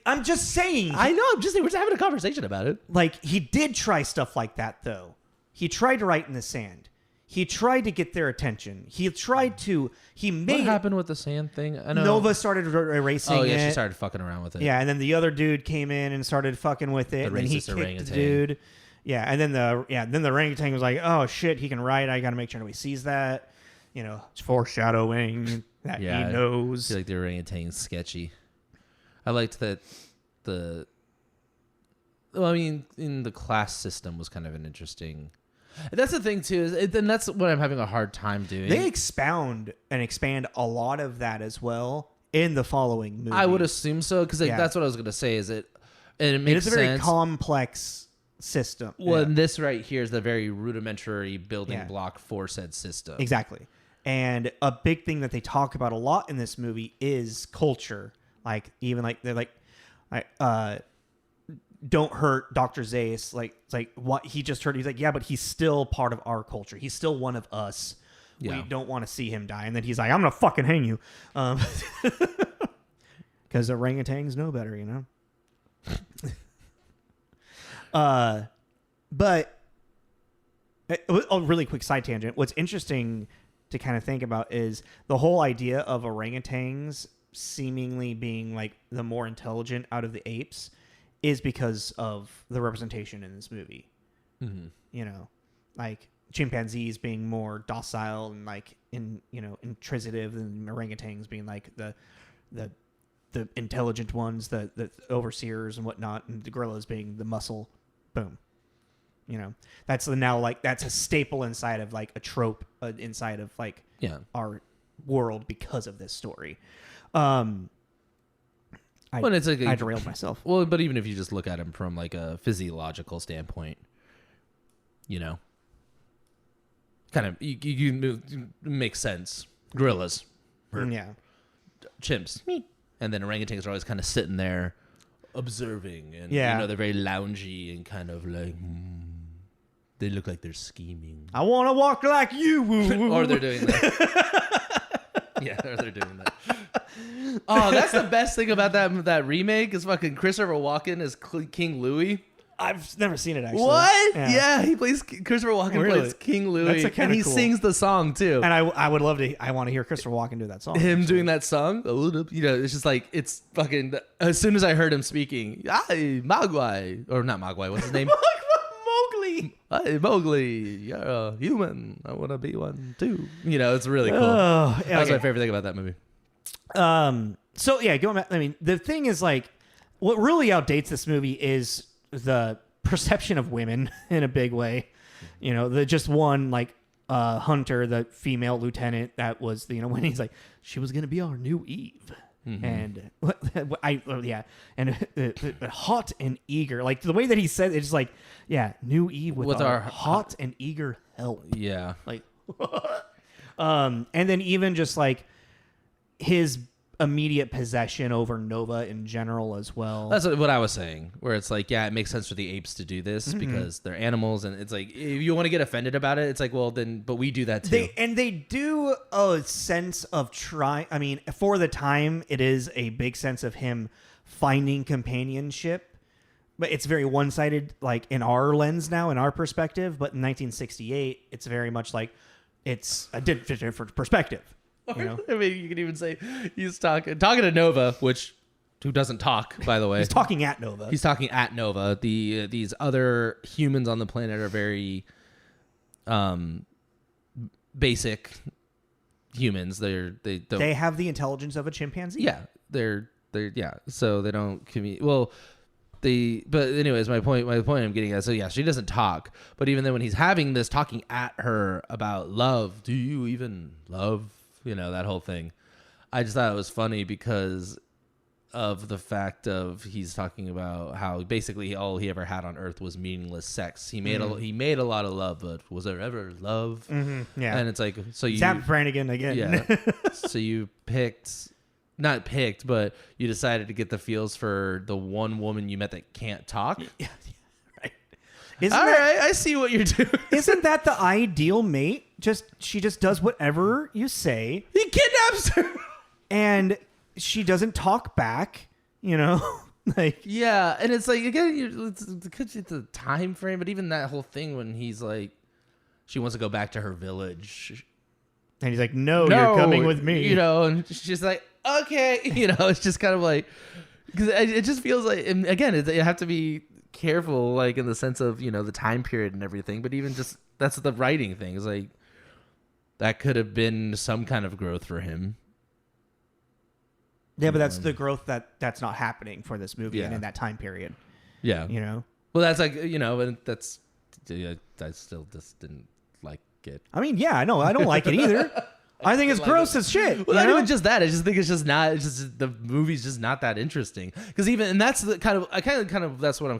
I'm just saying. I know. I'm just saying. We're just having a conversation about it. Like he did try stuff like that, though. He tried to write in the sand. He tried to get their attention. He tried to. What happened with the sand thing? I know Nova started erasing it. Oh yeah, she started fucking around with it. Yeah, and then the other dude came in and started fucking with it. The and he kicked the dude. Yeah, and then the orangutan was like, "Oh shit, he can write. I got to make sure nobody sees that." You know, it's foreshadowing that he knows. I feel like the orangutan's sketchy. I liked that I mean, in the class system was kind of an interesting. That's the thing too, and that's what I'm having a hard time doing. They expound and expand a lot of that as well in the following movie. I would assume so because that's what I was going to say. Is it? And it makes sense. It is a very complex system. Well, and this right here is the very rudimentary building block for said system. Exactly. And a big thing that they talk about a lot in this movie is culture. Like even like they're like don't hurt Dr. Zaius. Like it's like what he just heard. He's like, yeah, but he's still part of our culture. He's still one of us. Yeah. We don't want to see him die. And then he's like, I'm gonna fucking hang you. Because orangutans know better, you know. But a really quick side tangent. What's interesting to kind of think about is the whole idea of orangutans seemingly being like the more intelligent out of the apes is because of the representation in this movie. Mm-hmm. You know, like chimpanzees being more docile and like intransitive than orangutans being like the intelligent ones, the overseers and whatnot, and the gorillas being the muscle. Boom. You know, that's a staple inside of like a trope inside of like our world because of this story. I derailed myself. Well, but even if you just look at him from like a physiological standpoint, you know, kind of you make sense. Gorillas, chimps, and then orangutans are always kind of sitting there observing, and you know, they're very loungy and kind of like they look like they're scheming. I want to walk like you, or they're doing that. Or they're doing that. Oh, that's the best thing about that remake is fucking Christopher Walken as King Louis. I've never seen it actually. What? Yeah, he plays Christopher Walken plays King Louis, and he sings the song too. And I would love to. I want to hear Christopher Walken do that song. Him doing that song, you know, it's just like it's fucking. As soon as I heard him speaking, Mogwai or not Mogwai, what's his name? Mowgli. Hey, Mowgli, you're a human. I want to be one too. You know, it's really cool. That's my favorite thing about that movie. So yeah, going back. I mean, the thing is like, what really outdates this movie is the perception of women in a big way. You know, the just one like Hunter, the female lieutenant, that was when he's like, she was gonna be our new Eve. Mm-hmm. And hot and eager, like the way that he said it's like, new Eve with our hot and eager help. Yeah, like, and then even just like his immediate possession over Nova in general as well. That's what I was saying, where it's like, it makes sense for the apes to do this because they're animals, and it's like, if you want to get offended about it, it's like, well, then, but we do that too. They do a sense of I mean, for the time, it is a big sense of him finding companionship, but it's very one-sided, like in our lens now, in our perspective. But in 1968, it's very much like it's a different perspective. You know? I mean, you can even say he's talking to Nova, who doesn't talk, by the way. He's talking at Nova. These other humans on the planet are very basic humans. They have the intelligence of a chimpanzee. Yeah, they're so they don't communicate. Well, but anyways, my point I'm getting at. So yeah, she doesn't talk, but even then when he's having this talking at her about love, do you even love that whole thing. I just thought it was funny because of the fact of he's talking about how basically all he ever had on Earth was meaningless sex. He made he made a lot of love, but was there ever love? Mm-hmm. Yeah, and it's like Zap Brannigan again. Yeah, so you not picked, but you decided to get the feels for the one woman you met that can't talk. Yeah, right. I see what you're doing. Isn't that the ideal mate? She just does whatever you say. He kidnaps her, and she doesn't talk back. Like yeah, and it's like again, it's the time frame, but even that whole thing when he's like, she wants to go back to her village, and he's like, "No, you're coming with me." And she's like, "Okay," It's just kind of like because it just feels like, and again, you have to be careful, like in the sense of the time period and everything, but even just that's the writing thing is like that could have been some kind of growth for him. Yeah, but that's the growth that's not happening for this movie and in that time period. Yeah. Well, that's like, and that's, I still just didn't like it. I mean, yeah, I know. I don't like it either. I think it's gross as shit. Well, not even just that. I just think it's just the movie's just not that interesting. Because and that's the kind of, that's what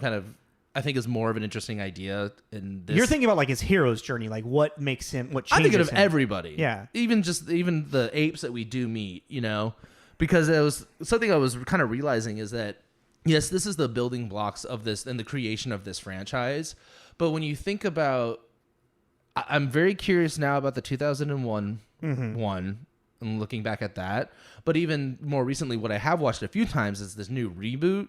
I think is more of an interesting idea in this. You're thinking about like his hero's journey, like what makes him, what changes I'm thinking of him. everybody. Yeah. Even the apes that we do meet, because it was something I was kind of realizing is that, yes, this is the building blocks of this and the creation of this franchise. But when you think about, I'm very curious now about the 2001 one and looking back at that. But even more recently, what I have watched a few times is this new reboot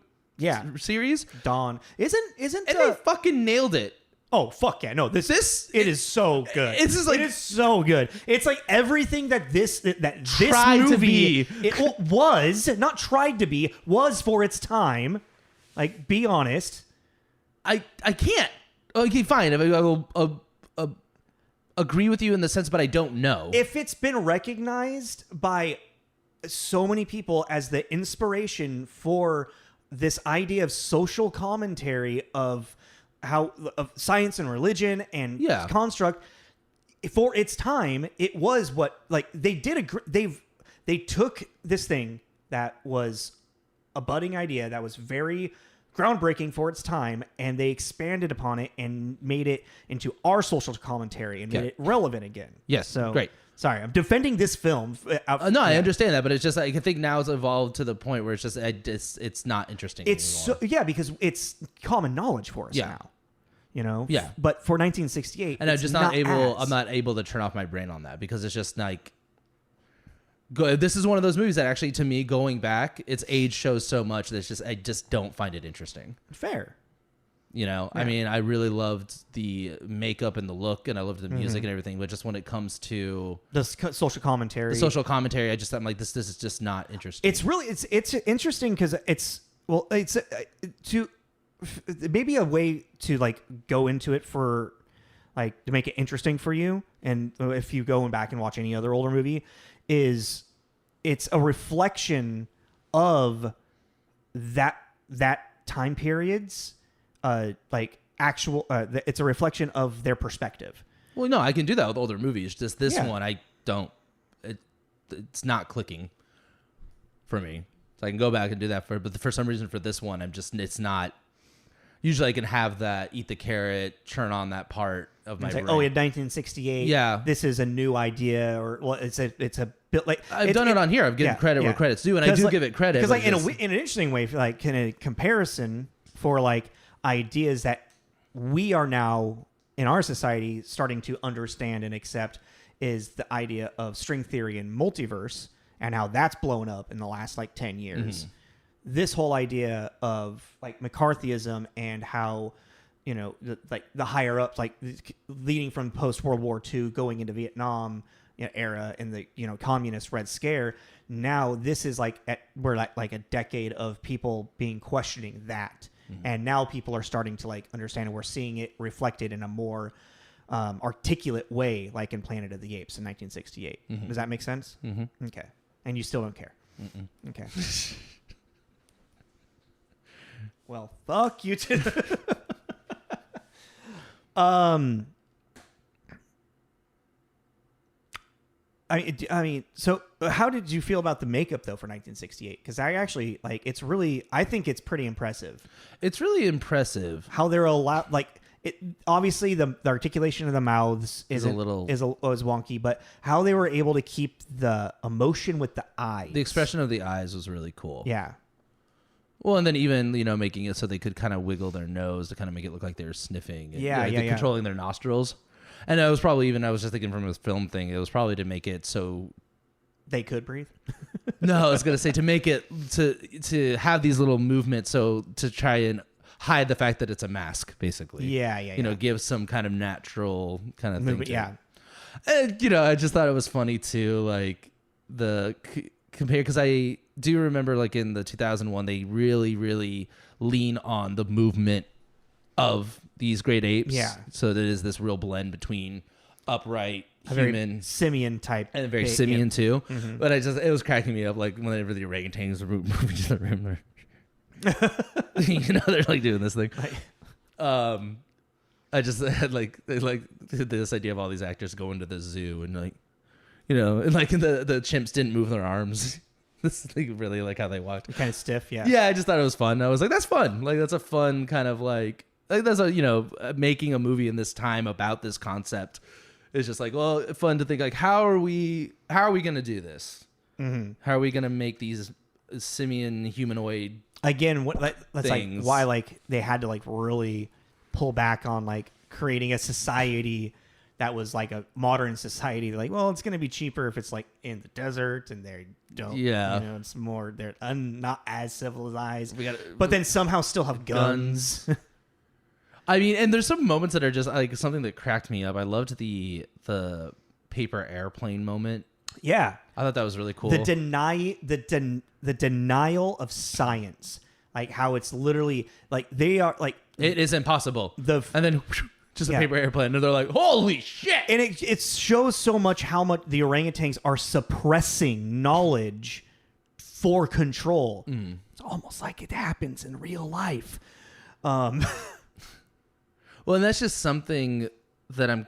series. Dawn. Isn't and they fucking nailed it. Oh, fuck yeah. No, it is so good. It's just like, it is so good. It's like everything that this tried movie to be. Was, not tried to be, was for its time. Like, be honest. I can't. Okay, fine. I will agree with you in the sense, but I don't know. If it's been recognized by so many people as the inspiration for this idea of social commentary of science and religion and construct for its time, it was what, like, they did they took this thing that was a budding idea that was very groundbreaking for its time, and they expanded upon it and made it into our social commentary and made it relevant again. Yes, so great. Sorry, I'm defending this film. No, I understand that, but it's just like, I think now it's evolved to the point where it's just it's not interesting anymore. Because it's common knowledge for us now. Yeah. But for 1968, and I'm not able to turn off my brain on that because it's just like, this is one of those movies that actually, to me, going back, its age shows so much that I just don't find it interesting. Fair. I mean, I really loved the makeup and the look, and I loved the music and everything, but just when it comes to the social commentary, I'm like, this is just not interesting. It's interesting because it's to maybe a way to like go into it for like to make it interesting for you. And if you go back and watch any other older movie, it's a reflection of that time period's it's a reflection of their perspective. Well, no, I can do that with older movies. Just this one, I don't. It's not clicking for me. So I can go back and do that but for some reason for this one, it's not. Usually I can have that, eat the carrot, turn on that part of my brain. Like, in 1968, this is a new idea, or it's a bit like I've done it on here. I've given credit where credit's due, and I do give it credit. Because like in an interesting way, like in a comparison for like ideas that we are now in our society starting to understand and accept is the idea of string theory and multiverse and how that's blown up in the last like 10 years. Mm-hmm. This whole idea of like McCarthyism and how, the higher ups, like leading from post World War II, going into Vietnam era and the, communist Red Scare. Now this is like we're like a decade of people questioning that. Mm-hmm. And now people are starting to like understand, and we're seeing it reflected in a more articulate way, like in Planet of the Apes in 1968. Mm-hmm. Does that make sense? Mm-hmm. Okay. And you still don't care. Mm-mm. Okay. Well, fuck you too. I mean, so how did you feel about the makeup though for 1968? Because I actually I think it's pretty impressive. It's really impressive How they're allowed, obviously the articulation of the mouths is wonky, but how they were able to keep the emotion with the eyes. The expression of the eyes was really cool. Yeah. Well, and then even, making it so they could kind of wiggle their nose to kind of make it look like they were sniffing. And, controlling their nostrils. And it was probably I was just thinking from a film thing, it was probably to make it so... They could breathe? No, I was going to say to make it, to have these little movements so to try and hide the fact that it's a mask, basically. Yeah. Give some kind of natural kind of thing. Yeah. And, I just thought it was funny too, compare, because I do remember in the 2001 they really, really lean on the movement of these great apes. Yeah. So there is this real blend between upright human simian type and very simian too. Mm-hmm. But it was cracking me up whenever the orangutans were moving to the room. They're doing this thing. I just had this idea of all these actors going to the zoo and the chimps didn't move their arms. This is really how they walked. Kind of stiff, yeah. Yeah, I just thought it was fun. I was like, that's fun. That's a fun kind of that's making a movie in this time about this concept. It's just fun to think how are we gonna do this? Mm-hmm. How are we gonna make these simian humanoid again? That's things? Why they had to really pull back on creating a society that was a modern society. It's going to be cheaper if it's in the desert and they don't, it's more, they're not as civilized, but then somehow still have guns. I mean, and there's some moments that are just something that cracked me up. I loved the paper airplane moment. Yeah. I thought that was really cool. The denial of science, how it's literally they are it is impossible. And then just a paper airplane, and they're like, "Holy shit!" And it shows so much how much the orangutans are suppressing knowledge for control. It's almost like it happens in real life. Well, and that's just something that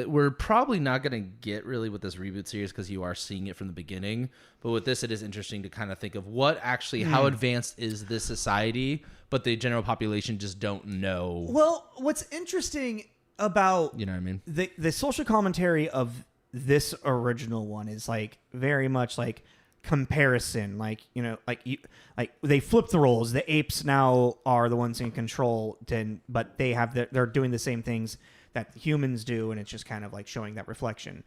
we're probably not going to get really with this reboot series because you are seeing it from the beginning. But with this, it is interesting to kind of think of what actually, how advanced is this society, but the general population just don't know. Well, what's interesting about what I mean? The social commentary of this original one is very much comparison. They flip the roles. The apes now are the ones in control, but they're doing the same things that humans do, and it's just kind of showing that reflection.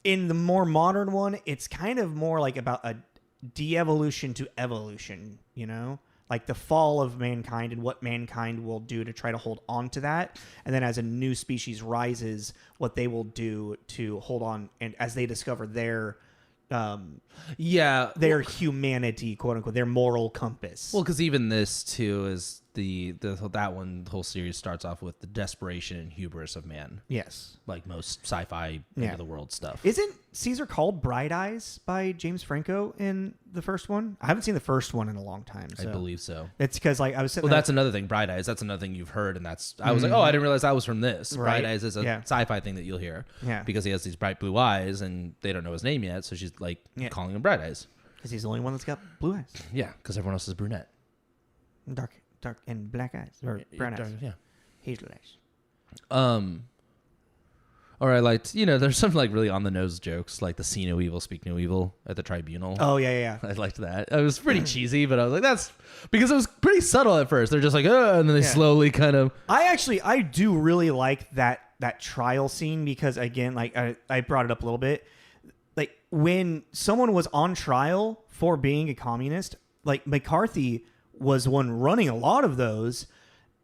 In the more modern one, it's kind of more about a de-evolution to evolution, the fall of mankind and what mankind will do to try to hold on to that. And then as a new species rises, what they will do to hold on, and as they discover their humanity, quote unquote, their moral compass. Well, because even this too is the whole series starts off with the desperation and hubris of man. Yes, like most sci-fi end of the world stuff. Isn't Caesar called Bright Eyes by James Franco in the first one? I haven't seen the first one in a long time. So. I believe so. It's because I was sitting. Well, that's another thing. Bright Eyes. That's another thing you've heard, and that's I was like, oh, I didn't realize that was from this. Right. Bright Eyes is a sci-fi thing that you'll hear. Yeah. Because he has these bright blue eyes, and they don't know his name yet, so she's calling him Bright Eyes. Because he's the only one that's got blue eyes. Yeah, because everyone else is brunette. Dark and black eyes or brown eyes. Yeah, hazel eyes. Or I liked, there's some really on the nose jokes, like the see no evil, speak no evil at the tribunal. Oh yeah. I liked that. It was pretty cheesy, but I was like, that's because it was pretty subtle at first. They're just like, oh, and then they slowly kind of. I do really like that trial scene because again, I brought it up a little bit. When someone was on trial for being a communist, McCarthy was one running a lot of those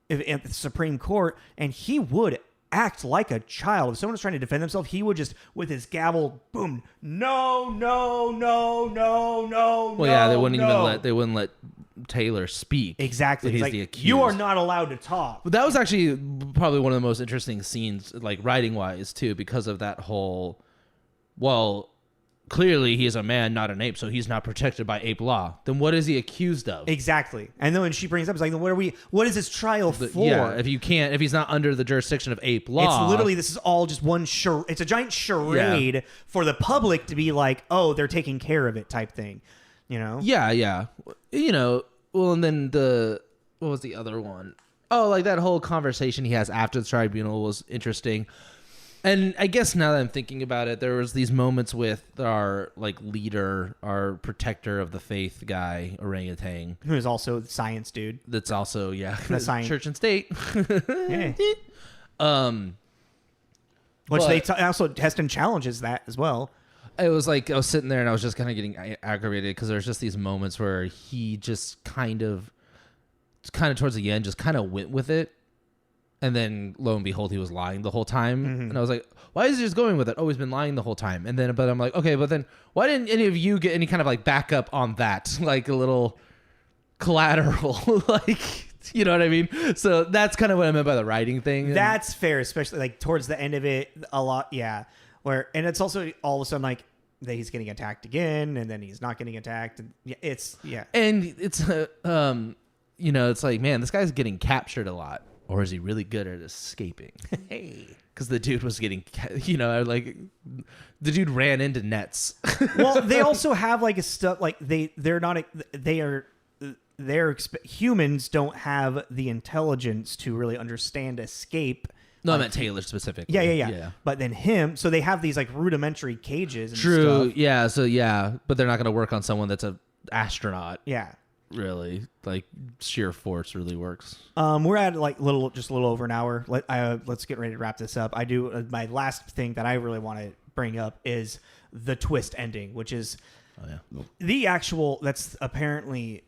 at the Supreme Court, and he would act like a child. If someone was trying to defend themselves, he would just, with his gavel, boom, no. Well, yeah, they wouldn't let Taylor speak. Exactly. He's the accused. You are not allowed to talk. But that was actually probably one of the most interesting scenes, writing wise too, because of that whole. Well, clearly he is a man, not an ape, so he's not protected by ape law. Then what is he accused of? Exactly. And then when she brings up, it's like, what is this trial for? Yeah, if he's not under the jurisdiction of ape law. It's literally, this is all just one it's a giant charade for the public to be like, oh, they're taking care of it type thing, you know? Yeah. Well, and then what was the other one? Oh, like that whole conversation he has after the tribunal was interesting. And I guess now that I'm thinking about it, there was these moments with our leader, our protector of the faith guy, orangutan, Who is also the science dude. that's also The science. church and state. Hey. Which But- also Heston challenges that as well. It was like I was sitting there and I was just kind of getting aggravated because there's just these moments where he just kind of towards the end just kind of went with it. And then, lo and behold, he was lying the whole time. Mm-hmm. And I was like, why is he just going with it? Oh, he's been lying the whole time. And then, but I'm like, okay, but then why didn't any of you get any kind of backup on that? Like a little collateral, you know what I mean? So that's kind of what I meant by the writing thing. That's fair, especially towards the end of it, a lot. Yeah. And it's also all of a sudden that he's getting attacked again, and then he's not getting attacked. And And it's, it's like, man, this guy's getting captured a lot. Or is he really good at escaping? Hey. Because the dude was getting, the dude ran into nets. Well, they also have humans don't have the intelligence to really understand escape. No, I meant Taylor specifically. Yeah. But then so they have these rudimentary cages. And True. stuff. Yeah. So but they're not going to work on someone that's an astronaut. Yeah. Really, sheer force really works. We're at just a little over an hour. Let's get ready to wrap this up. I do my last thing that I really want to bring up is the twist ending, which is the actual. That's apparently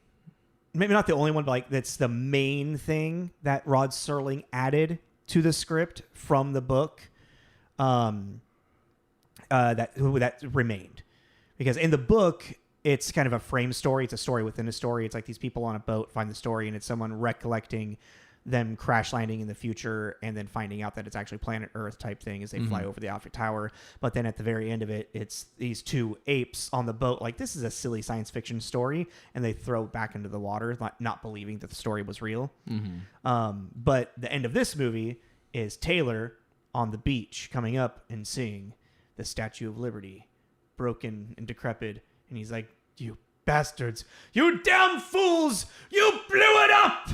maybe not the only one, but that's the main thing that Rod Serling added to the script from the book. That remained, because in the book, it's kind of a frame story. It's a story within a story. It's like these people on a boat find the story, and it's someone recollecting them crash landing in the future and then finding out that it's actually planet Earth type thing as they fly over the Alpha Tower. But then at the very end of it, it's these two apes on the boat. This is a silly science fiction story, and they throw it back into the water, not believing that the story was real. But the end of this movie is Taylor on the beach coming up and seeing the Statue of Liberty broken and decrepit. And he's like, you bastards, you damn fools, you blew it up.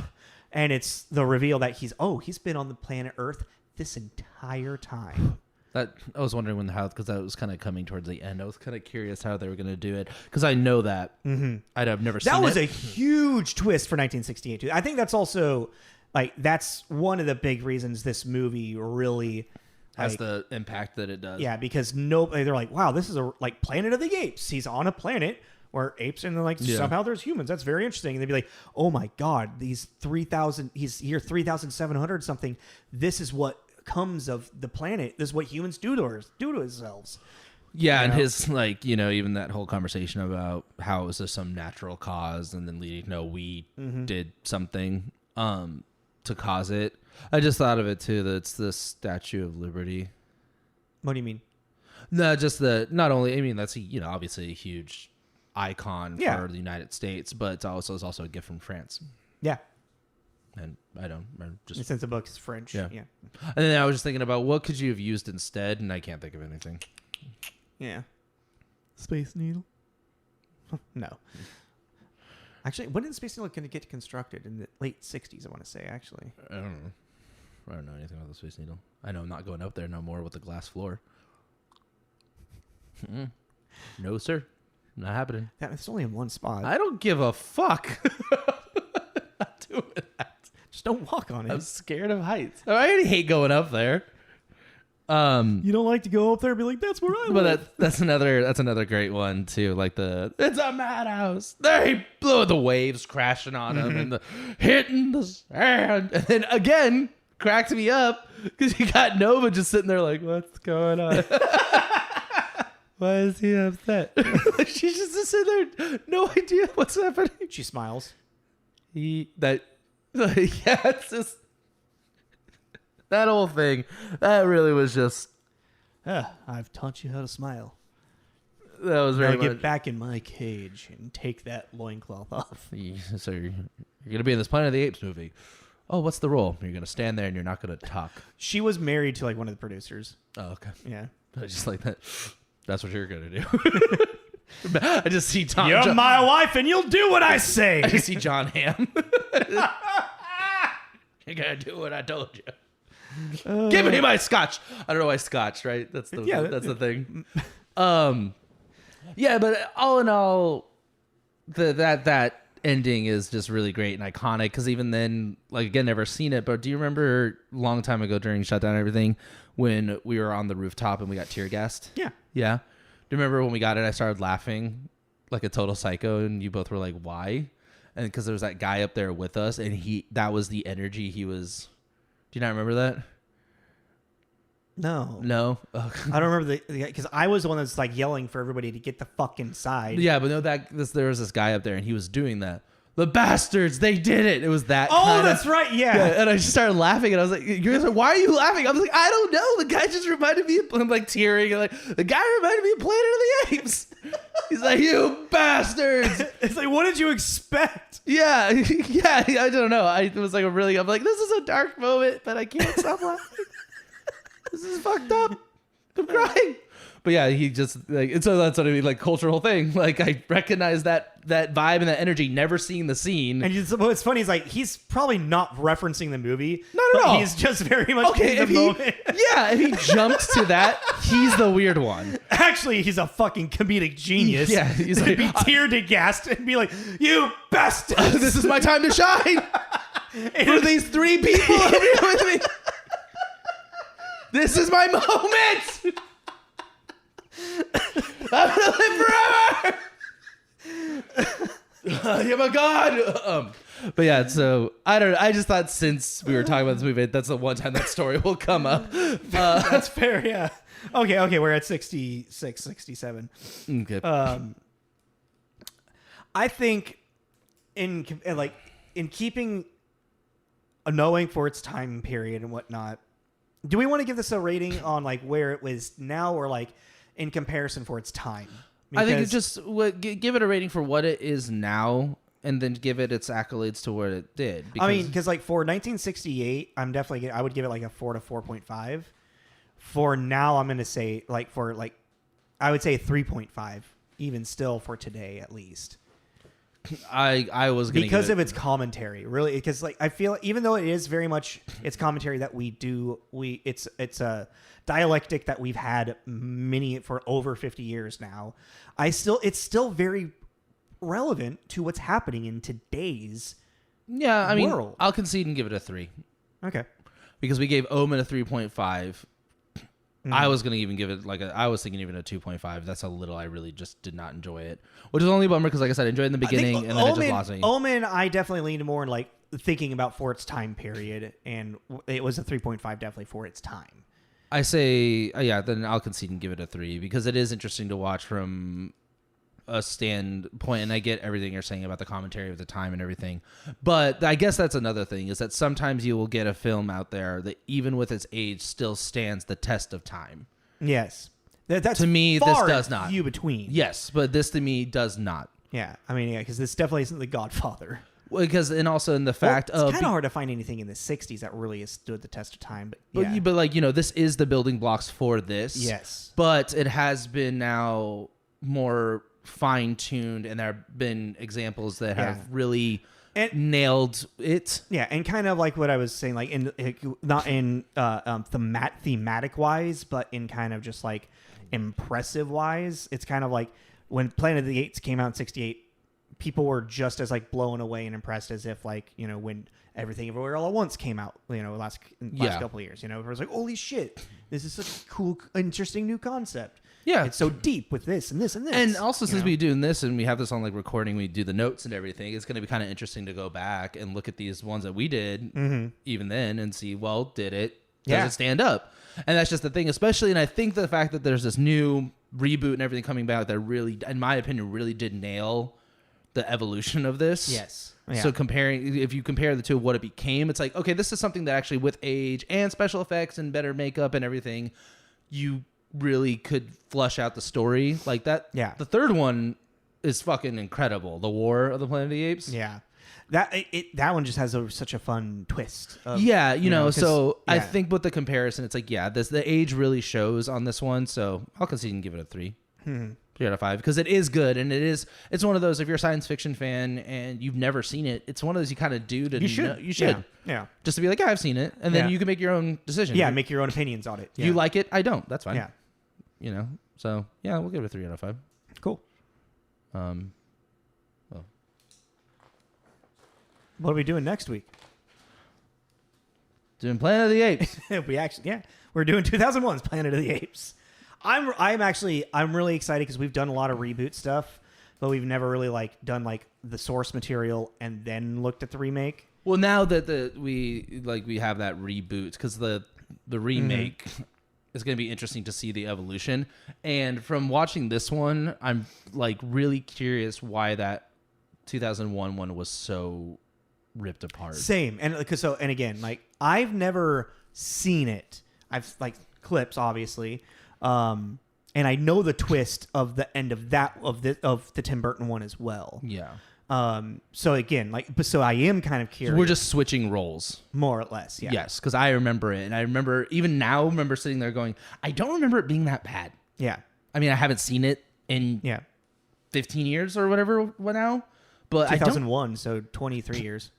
And it's the reveal that he's been on the planet Earth this entire time. That I was wondering because that was kind of coming towards the end. I was kind of curious how they were going to do it because I know that I'd have never seen that. That was it. a huge twist for 1968 too. I think that's also that's one of the big reasons this movie really has the impact that it does. Yeah, because they're like, wow, this is a Planet of the Apes. He's on a planet where apes and somehow there's humans. That's very interesting. And they'd be like, oh my God, these 3,000, he's here 3,700 something. This is what comes of the planet. This is what humans do to themselves. Yeah, and his even that whole conversation about how it was just some natural cause and then leading we did something to cause it. I just thought of it too, that it's the Statue of Liberty. What do you mean? No, just not only, that's obviously a huge icon for the United States, but it's also a gift from France. Yeah. And since the book is French. Yeah. And then I was just thinking about what could you have used instead, and I can't think of anything. Yeah. Space Needle? No. Actually, when did the Space Needle get constructed? In the late 60s, I want to say, actually. I don't know. I don't know anything about the Space Needle. I know I'm not going up there no more with the glass floor. No, sir. Not happening. It's only in one spot. I don't give a fuck. Not doing that. Just don't walk on it. I'm scared of heights. I already hate going up there. You don't like to go up there and be like, that's where I live. But that's another great one too. It's a madhouse. They blew the waves crashing on him and hitting the sand, and then again cracked me up because you got Nova just sitting there like, what's going on? Why is he upset? She's just sitting there, no idea what's happening. She smiles. It's just that whole thing. That really was just. I've taught you how to smile. That was now very get much. back in my cage and take that loincloth off. So you're going to be in this Planet of the Apes movie. Oh, what's the role? You're going to stand there and you're not going to talk. She was married to like one of the producers. Oh, okay. Yeah. I just like that. That's what you're going to do. I just see Tom. You're my wife and you'll do what I say. I just see John Hamm. You're going to do what I told you. Give me my scotch. I don't know why scotch, right? That's the thing. Yeah, but all in all, that ending is just really great and iconic because even then, like, again, never seen it, but do you remember a long time ago during shutdown and everything when we were on the rooftop and we got tear gassed? Yeah. Do you remember when we got it, I started laughing like a total psycho and you both were like, why? And because there was that guy up there with us and that was the energy he was. Do you not remember that? No. Oh. I don't remember because I was the one that's like yelling for everybody to get the fuck inside. Yeah, but no, there was this guy up there and he was doing that. The bastards, they did it. It was that. Oh, that's right. Yeah. And I just started laughing and I was like, you guys are, why are you laughing? I was like, I don't know. The guy just reminded me of, I'm like tearing and like, the guy reminded me of Planet of the Apes. He's like, you bastards. It's like, what did you expect? Yeah. Yeah. I don't know. I'm like, this is a dark moment, but I can't stop laughing. This is fucked up. I'm crying. But yeah, he just like, and so that's what I mean, like cultural thing. Like I recognize that vibe and that energy, never seeing the scene. And what's funny is like he's probably not referencing the movie. Not at all. He's just very much in the moment. Yeah, if he jumped to that, he's the weird one. Actually, he's a fucking comedic genius. Yeah, he's like, be tear-gassed and be like, "You bastards! This is my time to shine for these three people over here with me. This is my moment." I'm gonna live forever. Yeah, my God. But yeah, so I just thought since we were talking about this movie, that's the one time that story will come up. That's fair. Yeah. Okay. We're at 66, 67. Okay. I think in keeping knowing for its time period and whatnot, do we want to give this a rating on like where it was now or like in comparison for its time? I think it just give it a rating for what it is now, and then give it its accolades to what it did. I mean, because like for 1968, I would give it like a 4 to 4.5. For now, I'm gonna say I would say 3.5, even still for today at least. I was gonna because of its commentary, really, because like I feel even though it is very much its commentary that it's a dialectic that we've had for over 50 years now. It's still very relevant to what's happening in today's world. I'll concede and give it a 3. Okay, because we gave Omen a 3.5. I was gonna even give it I was thinking even a 2.5. That's how little I really just did not enjoy it, which is only a bummer because like I said, I enjoyed it in the beginning and then it just lost me. Omen, I definitely leaned more in like thinking about for its time period, and it was a 3.5 definitely for its time. I say then I'll concede and give it a 3 because it is interesting to watch from a standpoint, and I get everything you're saying about the commentary of the time and everything, but I guess that's another thing is that sometimes you will get a film out there that even with its age still stands the test of time. Yes, that's to me this does not. Few between. Yes, but this to me does not. Yeah, I mean, because this definitely isn't The Godfather. Well, because and also in the fact it's kind of hard to find anything in the 60s that really has stood the test of time. But like this is the building blocks for this. Yes, but it has been now more fine-tuned, and there have been examples that have really nailed it. Yeah, and kind of like what I was saying, like not in thematic wise, but in kind of just like impressive wise. It's kind of like when Planet of the Apes came out in 68, people were just as like blown away and impressed as if like when Everything Everywhere All at Once came out, last couple of years. It was like, holy shit, this is such a cool, interesting new concept. Yeah, it's so deep with this and this and this. And also, since we're doing this and we have this on like recording, we do the notes and everything. It's going to be kind of interesting to go back and look at these ones that we did even then and see, well, did it? Does it stand up? And that's just the thing, especially. And I think the fact that there's this new reboot and everything coming back that really, in my opinion, really did nail the evolution of this. Yes. Yeah. So if you compare the two, what it became, it's like, okay, this is something that actually with age and special effects and better makeup and everything, you really could flush out the story like that. Yeah. The third one is fucking incredible. The War of the Planet of the Apes. Yeah. That one just has such a fun twist. Yeah, you know, so yeah. I think with the comparison, it's like, yeah, the age really shows on this one. So I'll concede and give it a 3. 3 out of 5 because it is good, and it's one of those, if you're a science fiction fan and you've never seen it, it's one of those you kind of do to you should yeah just to be like, yeah, I've seen it, and then you can make your own decision. Yeah, make your own opinions on it. You like it, I don't, that's fine. Yeah, you know, so yeah, we'll give it a 3 out of 5. Cool. Well, what are we doing next week? doing Planet of the Apes. We're doing 2001's Planet of the Apes. I'm really excited because we've done a lot of reboot stuff, but we've never really done the source material and then looked at the remake. Well, now that we have that reboot, because the remake is going to be interesting to see the evolution. And from watching this one, I'm really curious why that 2001 one was so ripped apart. Same, and again, I've never seen it. I've clips, obviously. And I know the twist of the end of the Tim Burton one as well. Yeah. So again, so I am kind of curious. So we're just switching roles, more or less. Yeah. Yes, because I remember it, and I remember even now sitting there going, I don't remember it being that bad. Yeah. I mean, I haven't seen it in 15 years or whatever now, but 2001, so 23 years.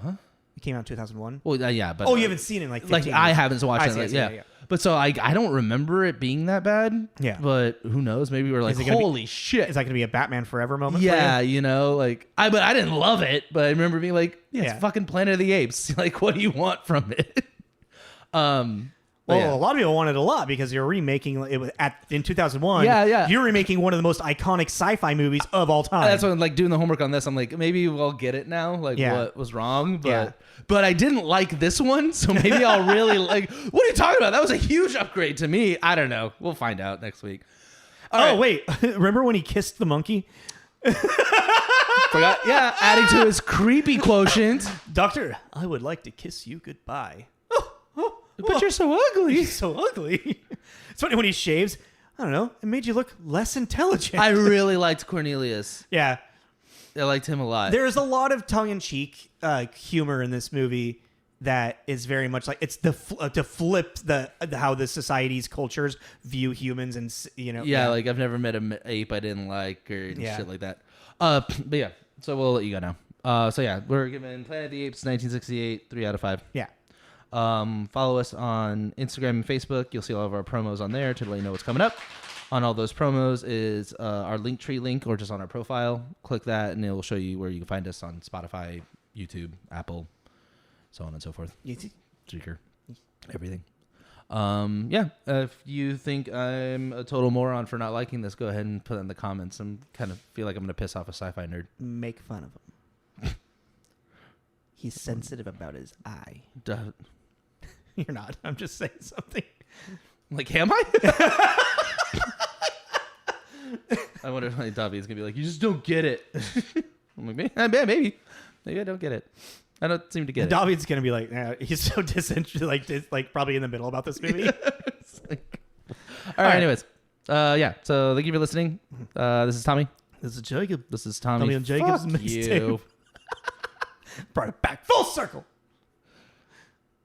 Huh? It came out in 2001. Well, yeah, but you haven't seen it in 15 years. I haven't watched it. See, yeah. But so I don't remember it being that bad. Yeah. But who knows? Maybe we're holy shit. Is that going to be a Batman Forever moment? Yeah, for you? you know, but I didn't love it, but I remember being it's fucking Planet of the Apes. What do you want from it? A lot of people wanted a lot because you're remaking it in 2001. Yeah. You're remaking one of the most iconic sci-fi movies of all time. That's when doing the homework on this. I'm maybe we'll get it now. What was wrong? But I didn't like this one, so maybe I'll really what are you talking about? That was a huge upgrade to me. I don't know. We'll find out next week. Wait. Remember when he kissed the monkey? Forgot. Yeah, adding to his creepy quotient. Doctor, I would like to kiss you goodbye. But you're so ugly. He's so ugly. It's funny when he shaves. I don't know. It made you look less intelligent. I really liked Cornelius. Yeah. I liked him a lot. There's a lot of tongue-in-cheek humor in this movie that is very much it's to flip how the society's cultures view humans, and I've never met an ape I didn't like or shit like that. But yeah, so we'll let you go now. So yeah, we're giving Planet of the Apes 1968 3 out of 5. Yeah. Follow us on Instagram and Facebook. You'll see all of our promos on there to let you know what's coming up. On all those promos is our Linktree link, or just on our profile. Click that, and it will show you where you can find us on Spotify, YouTube, Apple, so on and so forth. Spreaker, everything. If you think I'm a total moron for not liking this, go ahead and put it in the comments. I kind of feel like I'm going to piss off a sci-fi nerd. Make fun of him. He's sensitive about his eye. You're not. I'm just saying something. Am I? I wonder if Davi's going to be you just don't get it. I'm maybe I don't get it. I don't seem to get it. David's going to be he's so disinterested, probably in the middle about this movie. All right. Anyways. So thank you for listening. This is Tommy. This is Jacob. This is Tommy. Tommy and Jacob's Fuck you. Brought it back full circle.